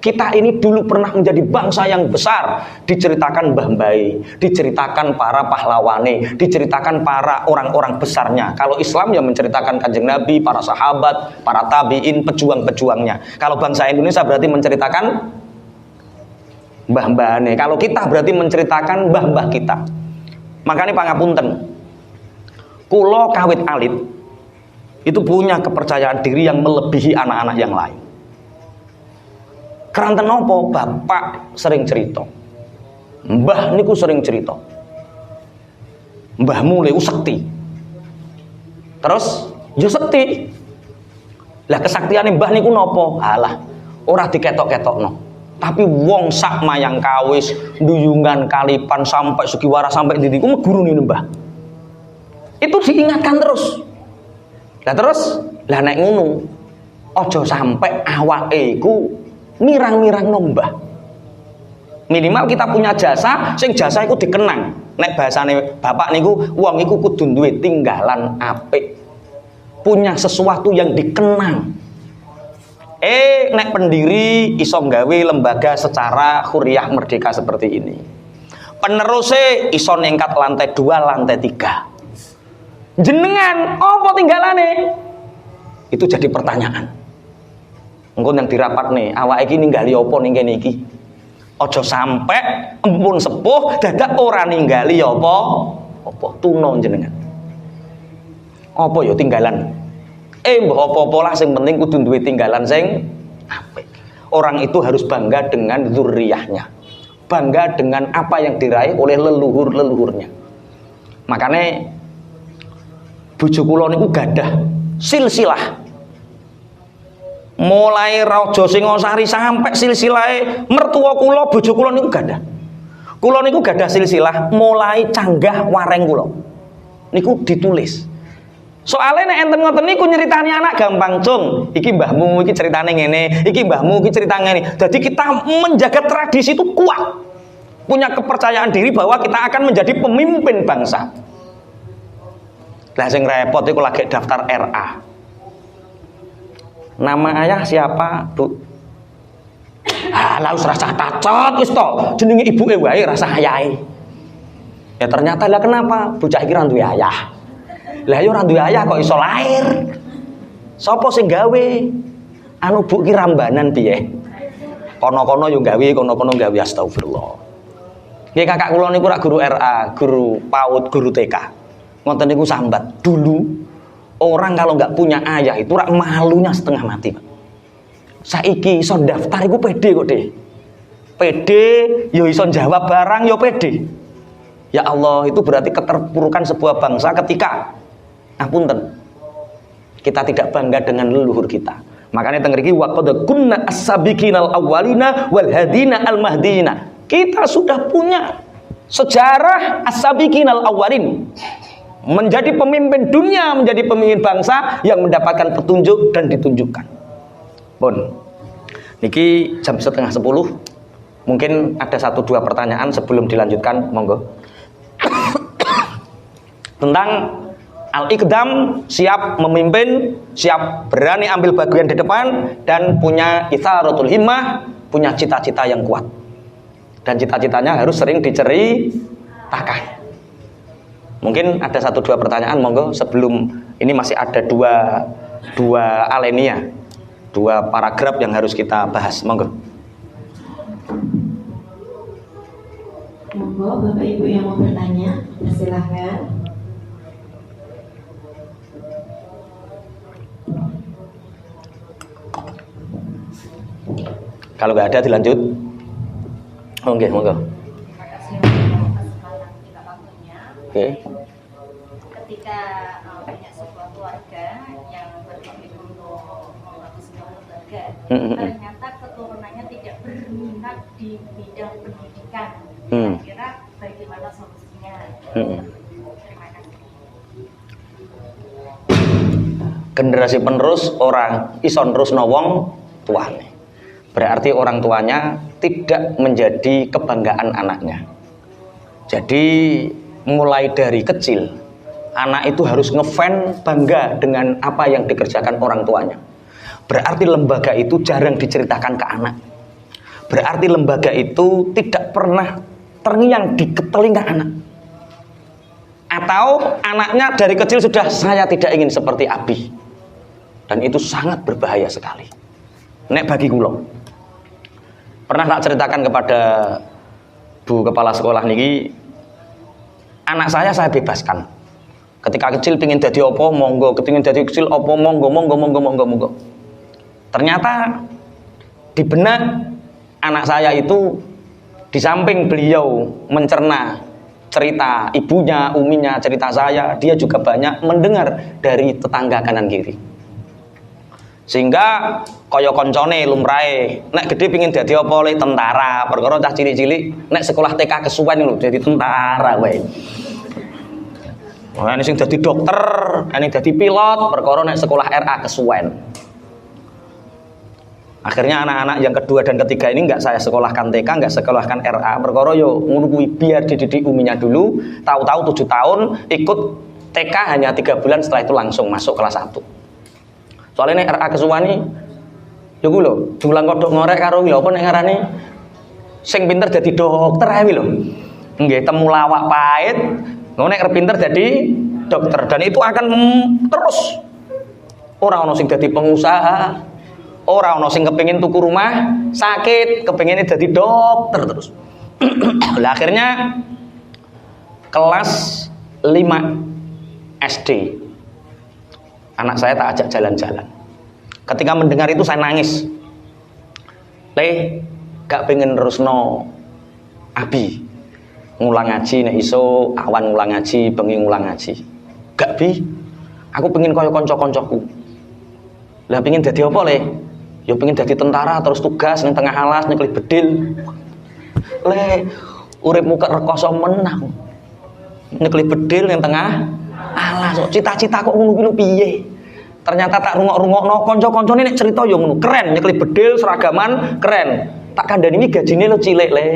S1: Kita ini dulu pernah menjadi bangsa yang besar. Diceritakan Mbah Mbai, diceritakan para pahlawane, diceritakan para orang-orang besarnya. Kalau Islam ya menceritakan Kanjeng Nabi, para sahabat, para tabi'in, pejuang-pejuangnya. Kalau bangsa Indonesia berarti menceritakan mbah-mbahane. Kalau kita berarti menceritakan mbah-mbah kita. Makanya pangapunten, kula kawit alit itu punya kepercayaan diri yang melebihi anak-anak yang lain. Keranten nopo? Bapak sering cerita, mbah niku sering cerita, mbah mulai sekti. Terus yo sekti. Lah kesaktiane mbah niku nopo? Alah, ora diketok-ketokno. Tapi wong sak mayang kawis, duyungan kalipan sampai Sugiwara sampai ndi niku megurune mbah. Itu diingatkan terus. Lah terus, lah nek ngono, aja sampai awake iku mirang-mirang nombah. Minimal kita punya jasa, sing jasa iku dikenang. Nek bahasane bapak niku, wong iku kudu duwe tinggalan apik. Punya sesuatu yang dikenang. Nek pendiri iso gawe lembaga secara huriyah merdeka seperti ini. Penerusnya iso ningkat lantai 2, lantai 3. Jenengan apa tinggalane? Itu jadi pertanyaan. Engko yang dirapat nih, awak iki ninggali apa ning kene iki? Aja sampe empun sepuh dadak ora ninggali apa? Apa tuna jenengan. Apa ya tinggalan? Mbah apa-apa lah sing penting kudu duwe tinggalan sing apik. Orang itu harus bangga dengan zuriyahnya. Bangga dengan apa yang diraih oleh leluhur-leluhurnya. Makanya bojo kula niku gadah silsilah. Mulai Raja Singosari sampai silsilahe mertua kula bojo kula niku gadah. Kula niku gadah silsilah mulai canggah wareng kula. Niku ditulis. Soalnya nek enten ngoten niku nyeritani anak gampang, Cung. Iki mbahmu iki ceritane ngene, iki mbahmu iki cerita ngene. Jadi kita menjaga tradisi itu kuat. Punya kepercayaan diri bahwa kita akan menjadi pemimpin bangsa. Lah sing repot iku lagi daftar RA. Nama ayah siapa, Bu? Lah wis rasa cacot wis to. Jenenge ibuke wae rasa ayahe. Ya ternyata lah kenapa? Bocah iki ra duwe ayah. Lah yo ora duwe ayah kok iso lahir. Sapa sing gawe? Anu Bu ki rambanan piye? Kono-kono yo gawe, kono-kono gawe astagfirullah. Nggih kakak kula niku rak guru RA, guru PAUD, guru TK. Ngoten niku sambat. Dulu orang kalau nggak punya ayah itu rak malunya setengah mati, Pak. Saiki iso daftar iku pede kok, Deh. Pede yo iso jawab barang yo pede. Ya Allah, itu berarti keterpurukan sebuah bangsa ketika ngapunten kita tidak bangga dengan leluhur kita. Makanya teng mriki wa qad kunna as-sabiqinal awwalina wal hadina al-mahdina. Kita sudah punya sejarah as-sabiqinal awwalin. Menjadi pemimpin dunia, menjadi pemimpin bangsa yang mendapatkan petunjuk dan ditunjukkan. Pun niki jam 9:30. Mungkin ada 1-2 pertanyaan sebelum dilanjutkan, monggo. Tentang al-iqdam, siap memimpin, siap berani ambil bagian di depan, dan punya itsaratul himmah, punya cita-cita yang kuat. Dan cita-citanya harus sering diceritakan. Mungkin ada 1-2 pertanyaan, monggo, sebelum ini masih ada dua alenia, 2 paragraf yang harus kita bahas, monggo.
S2: Monggo Bapak Ibu yang mau bertanya, silahkan.
S1: Kalau nggak ada dilanjut. Oke, monggo. Oke.
S3: Ketika punya sebuah keluarga yang berpikir untuk membangun sebuah lembaga, ternyata keturunannya tidak berminat di bidang pendidikan. Kira-kira bagaimana solusinya? Terima kasih.
S1: Generasi penerus orang ison terus wong tuane. Berarti orang tuanya tidak menjadi kebanggaan anaknya. Jadi mulai dari kecil anak itu harus ngefan bangga dengan apa yang dikerjakan orang tuanya. Berarti lembaga itu jarang diceritakan ke anak. berarti lembaga itu tidak pernah terngiang di telinga anak. Atau anaknya dari kecil sudah, saya tidak ingin seperti Abi. Dan itu sangat berbahaya sekali. Nek bagi kula. Pernah tak ceritakan kepada Bu Kepala Sekolah niki, anak saya bebaskan. Ketika kecil pingin jadi apa, monggo. Ketingin jadi kecil apa, monggo. Ternyata di benak anak saya itu, di samping beliau mencerna cerita ibunya, uminya, cerita saya, dia juga banyak mendengar dari tetangga kanan kiri. Sehingga kaya koncone lumrahe, nek gede pingin dadi apa oleh tentara, perkara cah cilik-cilik nek sekolah TK kesuwen lho dadi tentara wae. Ini sing dadi dokter, ini dadi pilot, perkara nek sekolah RA kesuwen. Akhirnya anak-anak yang kedua dan ketiga ini nggak saya sekolahkan TK, nggak sekolahkan RA, perkara yo ngono kuwi biar dididik uminya dulu, tahu-tahu 7 tahun ikut TK hanya 3 bulan, setelah itu langsung masuk kelas 1. Soalnya nek RA kesuwani yo ku lho, dulang kodhok ngorek karo lho apa nek ngarani sing pinter dadi dokter ae lho. Nggih temulawak pahit, ngono nek pinter dadi dokter, dan itu akan terus. Ora ono sing dadi pengusaha, ora ono sing kepengin tuku rumah sakit, kepengine dadi dokter terus. Lah akhirnya kelas 5 SD anak saya tak ajak jalan-jalan. Ketika mendengar itu saya nangis. Gak pengen terusno Abi ngulang ngaji nek iso, awan ngulang ngaji, bengi ngulang ngaji. Gak Bi, aku pengen kaya kanca-kancaku. Lah pengen dadi apa le? Ya pengen dadi tentara terus tugas ning tengah alas nyekli bedil. Le uripmu kok rekoso menang. Nyekli bedil ning tengah alas kok cita-cita kok ngono kuwi piye? Ternyata tak rungok-rungokno kanca-kancane nek cerita ya ngono, keren nyekli bedil seragaman keren. Tak kandhani iki gajine lo cilik le.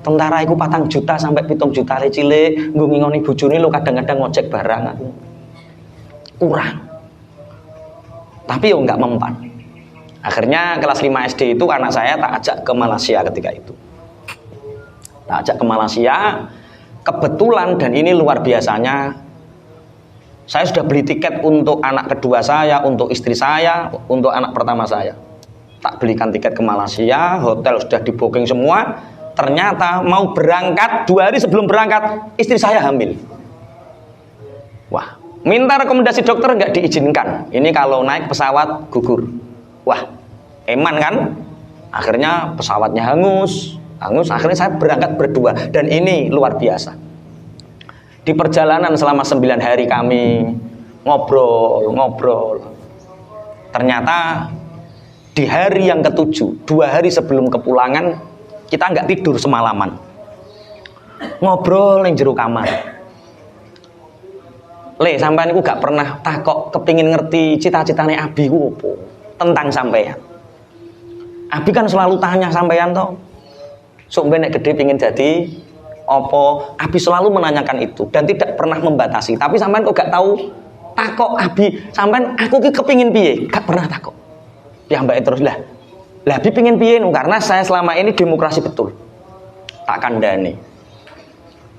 S1: Tentara iku 4 juta sampai 7 juta le cilik, nggo ngingoni bojone lo kadang-kadang ngojek barang aku. Kurang. Tapi yo enggak mempan. Akhirnya kelas 5 SD itu anak saya tak ajak ke Malaysia ketika itu. Tak ajak ke Malaysia. Kebetulan dan ini luar biasanya, saya sudah beli tiket untuk anak kedua saya, untuk istri saya, untuk anak pertama saya. Tak belikan tiket ke Malaysia, hotel sudah di booking semua. Ternyata mau berangkat 2 hari sebelum berangkat, istri saya hamil. Wah, minta rekomendasi dokter nggak diizinkan. Ini kalau naik pesawat gugur. Wah, eman kan? Akhirnya pesawatnya hangus. Akhirnya saya berangkat berdua, dan ini luar biasa. Di perjalanan selama 9 hari kami ngobrol. Ternyata di hari yang ke-7, 2 hari sebelum kepulangan, kita nggak tidur semalaman. Ngobrol yang jero kamar. Le, sampean iku gak pernah takok kepingin ngerti cita-citane Abi ku opo tentang sampean. Abi kan selalu tanya sampean toh, sok nek gede pingin jadi apa, Abi selalu menanyakan itu dan tidak pernah membatasi. Tapi sampean kok gak tahu takok Abi, sampean aku ki kepingin piye? Gak pernah takok. Ya mbak terus lah Abi pingin piye? Karena saya selama ini demokrasi betul. Tak kandani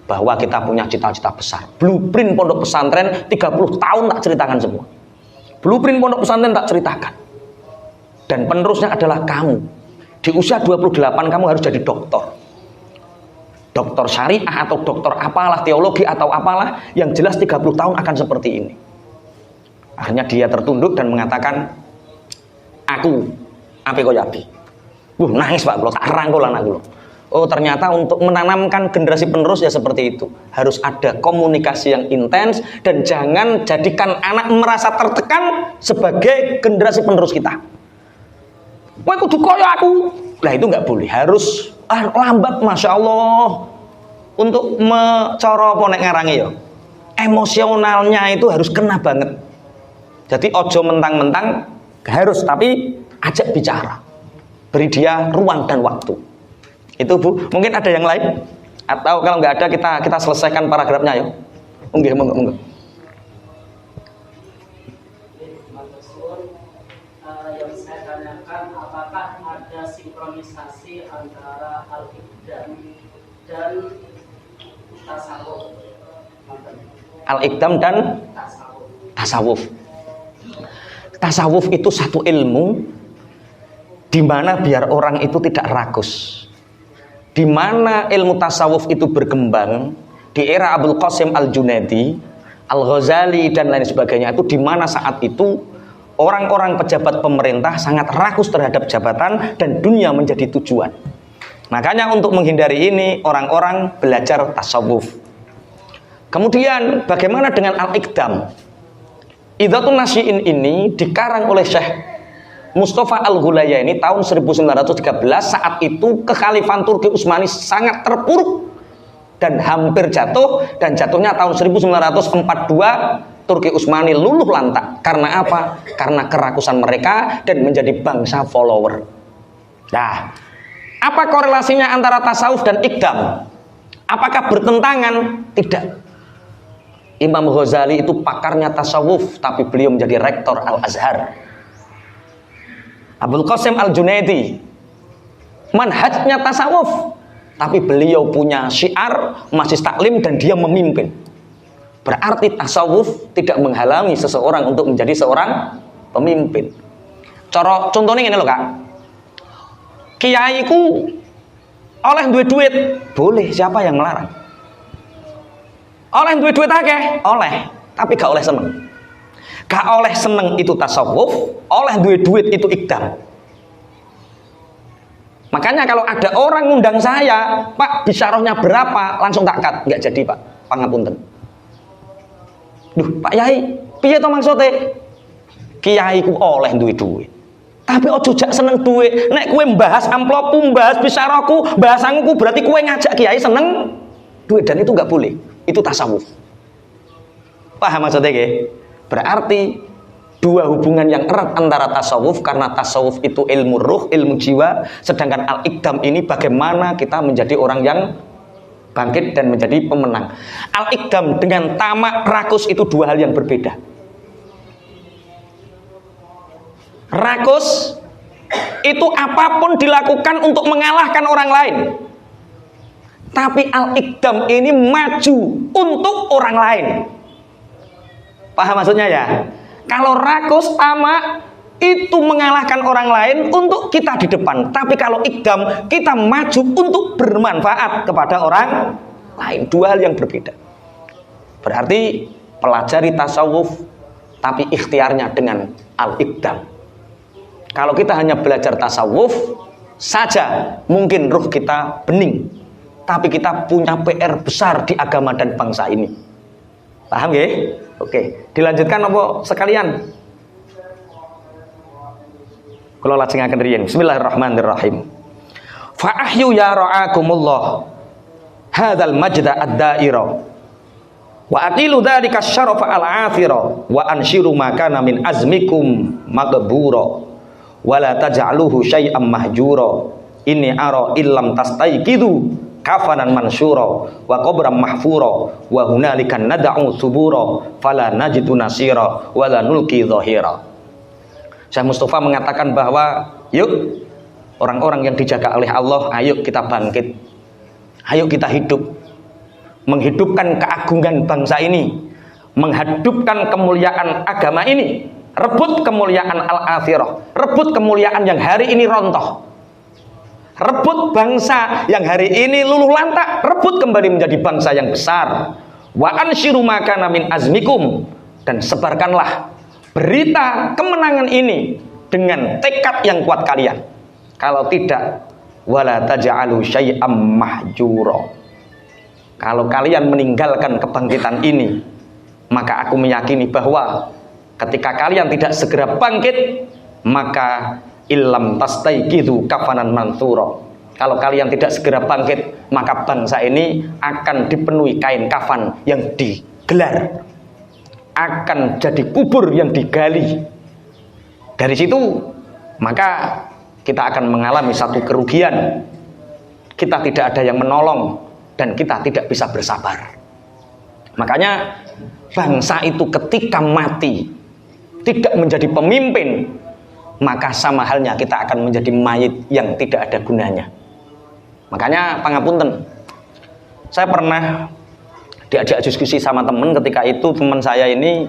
S1: bahwa kita punya cita-cita besar. Blueprint pondok pesantren 30 tahun tak ceritakan semua. Blueprint pondok pesantren tak ceritakan. Dan penerusnya adalah kamu. Di usia 28 kamu harus jadi dokter. Dokter syariah atau dokter apalah, teologi atau apalah, yang jelas 30 tahun akan seperti ini. Akhirnya dia tertunduk dan mengatakan, aku apa kau Abi? Nangis Pak, kalau tak rangkul anakku loh. Oh ternyata untuk menanamkan generasi penerus ya seperti itu. Harus ada komunikasi yang intens dan jangan jadikan anak merasa tertekan sebagai generasi penerus kita. Wah kudu koyo aku. Lah itu nggak boleh. Harus lambat, masya Allah. Untuk cara apa nek ngarangi ya. Emosionalnya itu harus kena banget. Jadi ojo mentang-mentang harus, tapi ajak bicara. Beri dia ruang dan waktu. Itu Bu, mungkin ada yang lain? Atau kalau nggak ada kita selesaikan paragrafnya ya. Monggo.
S4: Yang saya tanyakan menanyakan apakah ada sinkronisasi antara al-iqdam dan tasawuf.
S1: Al-iqdam dan tasawuf. Tasawuf itu satu ilmu di mana biar orang itu tidak rakus. Di mana ilmu tasawuf itu berkembang di era Abul Qasim Al-Junaidi, Al-Ghazali dan lain sebagainya, itu di mana saat itu orang-orang pejabat pemerintah sangat rakus terhadap jabatan dan dunia menjadi tujuan. Makanya untuk menghindari ini orang-orang belajar tasawuf. Kemudian bagaimana dengan al-iqdam? Idhatun Nasyi'in ini dikarang oleh Syekh Mustafa Al-Ghulayaini tahun 1913. Saat itu kekhalifahan Turki Utsmani sangat terpuruk dan hampir jatuh, dan jatuhnya tahun 1942 Turki Utsmani luluh lantak. Karena apa? Karena kerakusan mereka dan menjadi bangsa follower. Nah, apa korelasinya antara tasawuf dan iqdam? Apakah bertentangan? Tidak. Imam Ghazali itu pakarnya tasawuf, tapi beliau menjadi rektor Al-Azhar. Abul Qasim Al-Junaidi manhajnya tasawuf, tapi beliau punya syiar majelis taklim dan dia memimpin. Berarti tasawuf tidak menghalangi seseorang untuk menjadi seorang pemimpin. Contohnya ini loh Kak, kiai ku oleh duit, boleh, siapa yang melarang? Oleh duit akeh, oleh, tapi gak oleh seneng. Gak oleh seneng itu tasawuf, oleh duit itu iqdam. Makanya kalau ada orang ngundang saya, Pak bisyarahnya berapa, langsung tak cut, nggak jadi Pak, pangapunten. Duh Pak Yai, piye to maksudnya? Kiai ku oleh duit, tapi ojo jak seneng duit. Nek kue membahas amplopku, membahas bisyarahku, bahasanku, berarti kue ngajak kiai seneng duit, dan itu nggak boleh. Itu tasawuf. Paham maksudnya ke? Berarti dua hubungan yang erat antara tasawuf, karena tasawuf itu ilmu ruh, ilmu jiwa, sedangkan al-iqdam ini bagaimana kita menjadi orang yang bangkit dan menjadi pemenang. Al-iqdam dengan tamak rakus itu dua hal yang berbeda. Rakus itu apapun dilakukan untuk mengalahkan orang lain. Tapi al-iqdam ini maju untuk orang lain. Paham maksudnya ya? Kalau rakus tamak itu mengalahkan orang lain untuk kita di depan. Tapi kalau iqdam, kita maju untuk bermanfaat kepada orang lain. Dua hal yang berbeda. Berarti pelajari tasawuf, tapi ikhtiarnya dengan al-iqdam. Kalau kita hanya belajar tasawuf saja, mungkin ruh kita bening, tapi kita punya PR besar di agama dan bangsa ini. Paham ya? Oke, dilanjutkan apa sekalian? Kalau lajengaken riyen. Bismillahirrahmanirrahim. Fa ahyu ya ra'akumullah hadzal majda ad-da'ira wa aqilu dzalika syarafa al-athira wa anshiru ma kana min azmikum maghbura wa la taj'aluhu syai'an mahjura inni ara illam tastayqidu kafanan mansyura wa qabran mahfura wa hunalikan nad'u subura fala najidu nasira wa la nulqi dhahira. Syekh Mustafa mengatakan bahwa yuk orang-orang yang dijaga oleh Allah, ayo kita bangkit, ayo kita hidup, menghidupkan keagungan bangsa ini, menghidupkan kemuliaan agama ini, rebut kemuliaan al-akhirah, rebut kemuliaan yang hari ini rontoh, rebut bangsa yang hari ini luluh lantak, rebut kembali menjadi bangsa yang besar. Wa ansyiru ma kana min azmikum, dan sebarkanlah berita kemenangan ini dengan tekad yang kuat kalian. Kalau tidak, wala taj'alu syai'am mahjura. Kalau kalian meninggalkan kebangkitan ini, maka aku meyakini bahwa ketika kalian tidak segera bangkit, maka illam tastayqidu kafanan mansura. Kalau kalian tidak segera bangkit, maka bangsa ini akan dipenuhi kain kafan yang digelar, akan jadi kubur yang digali. Dari situ maka kita akan mengalami satu kerugian. Kita tidak ada yang menolong dan kita tidak bisa bersabar. Makanya bangsa itu ketika mati tidak menjadi pemimpin, maka sama halnya kita akan menjadi mayit yang tidak ada gunanya. Makanya pangapunten, saya pernah diajak diskusi sama teman. Ketika itu teman saya ini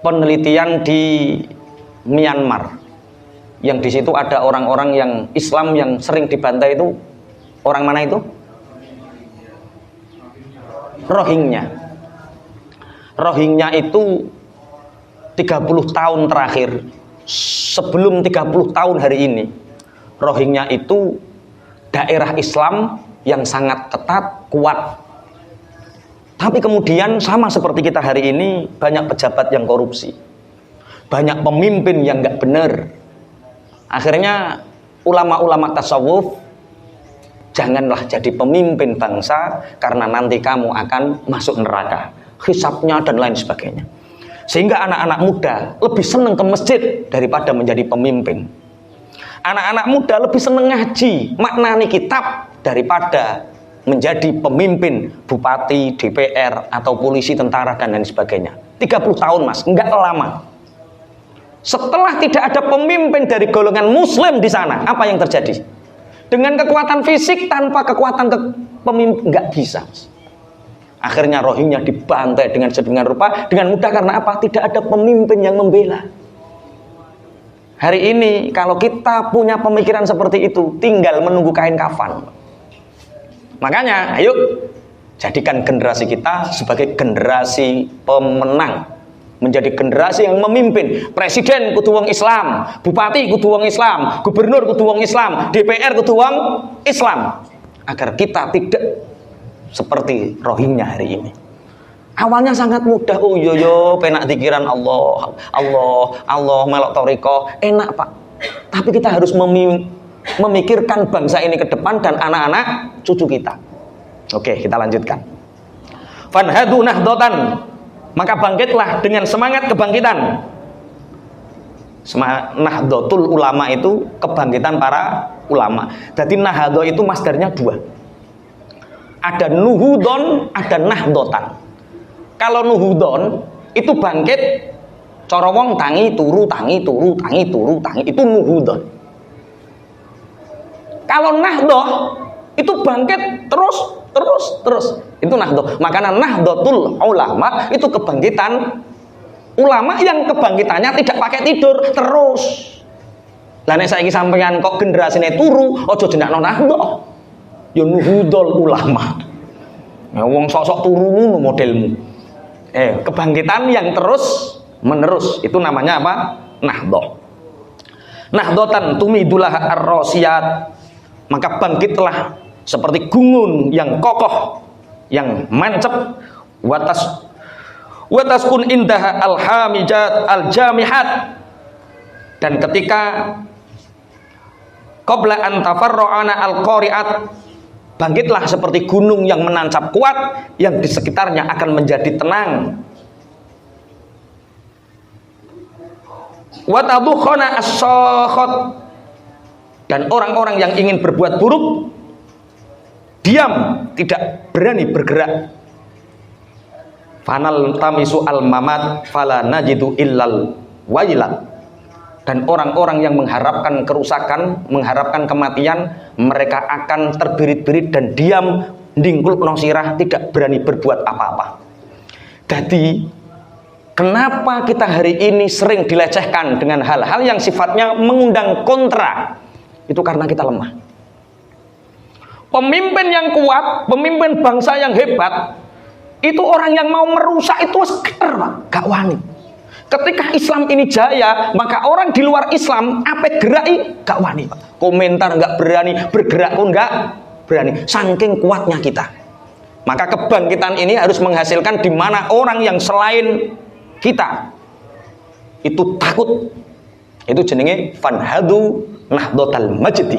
S1: penelitian di Myanmar, yang di situ ada orang-orang yang Islam yang sering dibantai. Itu orang mana itu? Rohingya itu 30 tahun terakhir, sebelum 30 tahun hari ini, Rohingya itu daerah Islam yang sangat ketat, kuat. Tapi kemudian sama seperti kita hari ini, banyak pejabat yang korupsi, banyak pemimpin yang nggak benar. Akhirnya ulama-ulama tasawuf, janganlah jadi pemimpin bangsa karena nanti kamu akan masuk neraka, hisabnya dan lain sebagainya. Sehingga anak-anak muda lebih senang ke masjid daripada menjadi pemimpin. Anak-anak muda lebih senang ngaji, maknani kitab daripada menjadi pemimpin, bupati, DPR, atau polisi, tentara, dan lain sebagainya. 30 tahun mas, enggak lama. Setelah tidak ada pemimpin dari golongan muslim di sana, apa yang terjadi? Dengan kekuatan fisik tanpa kekuatan pemimpin, enggak bisa mas. Akhirnya Rohingya dibantai dengan sedemikian rupa, dengan mudah. Karena apa? Tidak ada pemimpin yang membela. Hari ini kalau kita punya pemikiran seperti itu, tinggal menunggu kain kafan. Makanya ayo jadikan generasi kita sebagai generasi pemenang, menjadi generasi yang memimpin. Presiden kudu wong Islam, bupati kudu wong Islam, gubernur kudu wong Islam, DPR kudu wong Islam, agar kita tidak seperti Rohingya hari ini. Awalnya sangat mudah, oh yo penak dikiran Allah melok toriko, enak pak. Tapi kita harus memikirkan bangsa ini ke depan dan anak-anak cucu kita. Oke, kita lanjutkan. Fanhadu nahdatan, maka bangkitlah dengan semangat kebangkitan. Nahdlatul ulama itu kebangkitan para ulama. Jadi nahdo itu masdarnya dua. Ada nuhudon, ada nahdlatan. Kalau nuhudon itu bangkit, cara wong tangi turu, itu nuhudon. Kalau nahdoh itu bangkit terus, itu nahdoh. Makanya nahdlatul ulama itu kebangkitan ulama yang kebangkitannya tidak pakai tidur terus. Lah nek saiki sampeyan kok generasine turu, aja jenakno nahdoh. Ya nuhudul ulama. Ya wong sok-sok turu ngono modelmu. Kebangkitan yang terus menerus itu namanya apa? Nahdoh. Nahdotan tumidulah ar-rasiyat, maka bangkitlah seperti gunung yang kokoh, yang mancep. Wataskun indah al-hamijat al-jamihat, dan ketika qabla an tafarra'ana al-qari'at, bangkitlah seperti gunung yang menancap kuat, yang di sekitarnya akan menjadi tenang. Wa tadhukhana as-sakhat, dan orang-orang yang ingin berbuat buruk diam, tidak berani bergerak. Fanal tamisu al-mamat fala najidu illal wailat, dan orang-orang yang mengharapkan kerusakan, mengharapkan kematian, mereka akan terbirit-birit dan diam, ndingkul nosirah, tidak berani berbuat apa-apa. Jadi kenapa kita hari ini sering dilecehkan dengan hal-hal yang sifatnya mengundang kontra? Itu karena kita lemah. Pemimpin yang kuat, pemimpin bangsa yang hebat, itu orang yang mau merusak itu sekedar pak, gak wani. Ketika Islam ini jaya, maka orang di luar Islam apa gerai gak wani pak. Komentar gak berani, bergerak pun gak berani. Saking kuatnya kita. Maka kebangkitan ini harus menghasilkan di mana orang yang selain kita itu takut. Itu jenenge fanhadu nahdlatal majdi.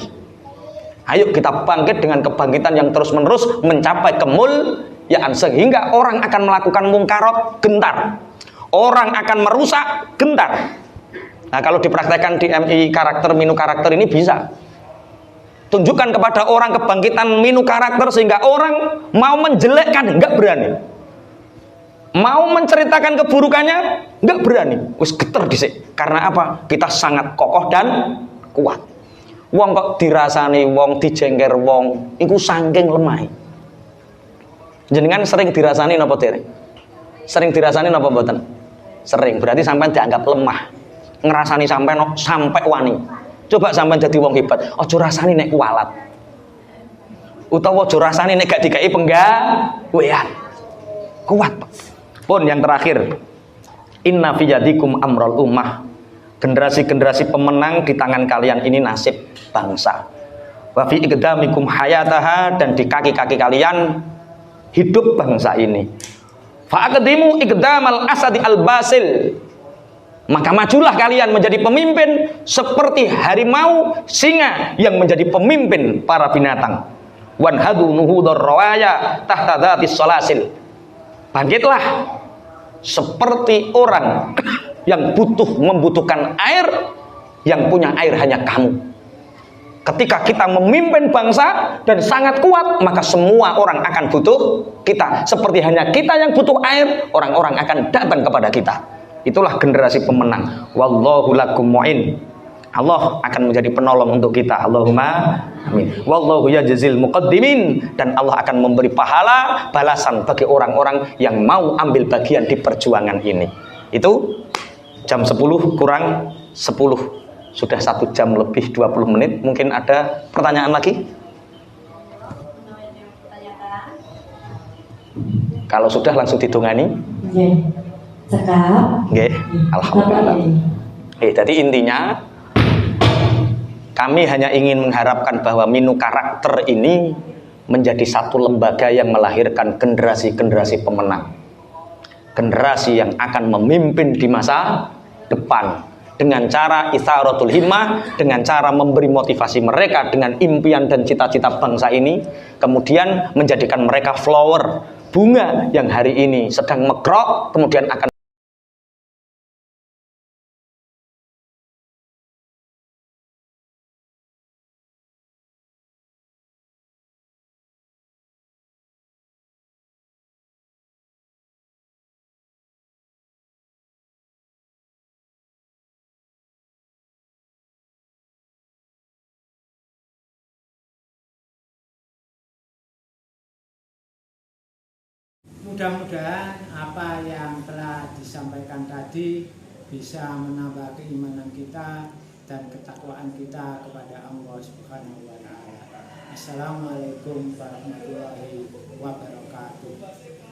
S1: Ayo kita bangkit dengan kebangkitan yang terus menerus mencapai kemuliaan, sehingga orang akan melakukan mungkarat gentar. Orang akan merusak gentar. Nah kalau dipraktekkan di MI karakter minu karakter ini bisa. Tunjukkan kepada orang kebangkitan minu karakter sehingga orang mau menjelekkan enggak berani. Mau menceritakan keburukannya nggak berani, wis geter dhisik. Karena apa? Kita sangat kokoh dan kuat. Wong kok dirasani wong, dijengker wong, iku saking lemah. Jenengan sering dirasani napa dereng? Sering dirasani napa mboten? Sering, berarti sampean dianggap lemah. Ngerasani sampean sampai wani. Coba sampean jadi wong hebat, aja rasani nek kualat. Utawa aja rasani nek gak dikai penggawean. Kuat, Pak. Pun yang terakhir, inna fi yadikum amrul ummah. Generasi-generasi pemenang di tangan kalian ini nasib bangsa. Wa fi iqdamikum hayataha, dan di kaki-kaki kalian hidup bangsa ini. Fa aqdimu iqdamal asadi al-basil. Maka majulah kalian menjadi pemimpin seperti harimau, singa yang menjadi pemimpin para binatang. Wanhadu nuhudar rawaya tahta dhatis salasil. Bangkitlah seperti orang yang membutuhkan air, yang punya air hanya kamu. Ketika kita memimpin bangsa dan sangat kuat, maka semua orang akan butuh kita. Seperti hanya kita yang butuh air, orang-orang akan datang kepada kita. Itulah generasi pemenang. Wallahu lakum mu'in. Allah akan menjadi penolong untuk kita. Allahumma amin. Wallahu yajzil muqaddimin, dan Allah akan memberi pahala balasan bagi orang-orang yang mau ambil bagian di perjuangan ini. Itu jam 10 kurang 10. Sudah 1 jam lebih 20 menit. Mungkin ada pertanyaan lagi? Kalau sudah langsung ditungani.
S2: Nggih. Cekap.
S1: Nggih. Alhamdulillah. Jadi intinya kami hanya ingin mengharapkan bahwa Minu Karakter ini menjadi satu lembaga yang melahirkan generasi-generasi pemenang. Generasi yang akan memimpin di masa depan dengan cara itsaratul himmah, dengan cara memberi motivasi mereka dengan impian dan cita-cita bangsa ini, kemudian menjadikan mereka flower, bunga yang hari ini sedang megrok, kemudian akan
S5: mudah-mudahan apa yang telah disampaikan tadi bisa menambah keimanan kita dan ketakwaan kita kepada Allah Subhanahu wa taala. Assalamualaikum warahmatullahi wabarakatuh.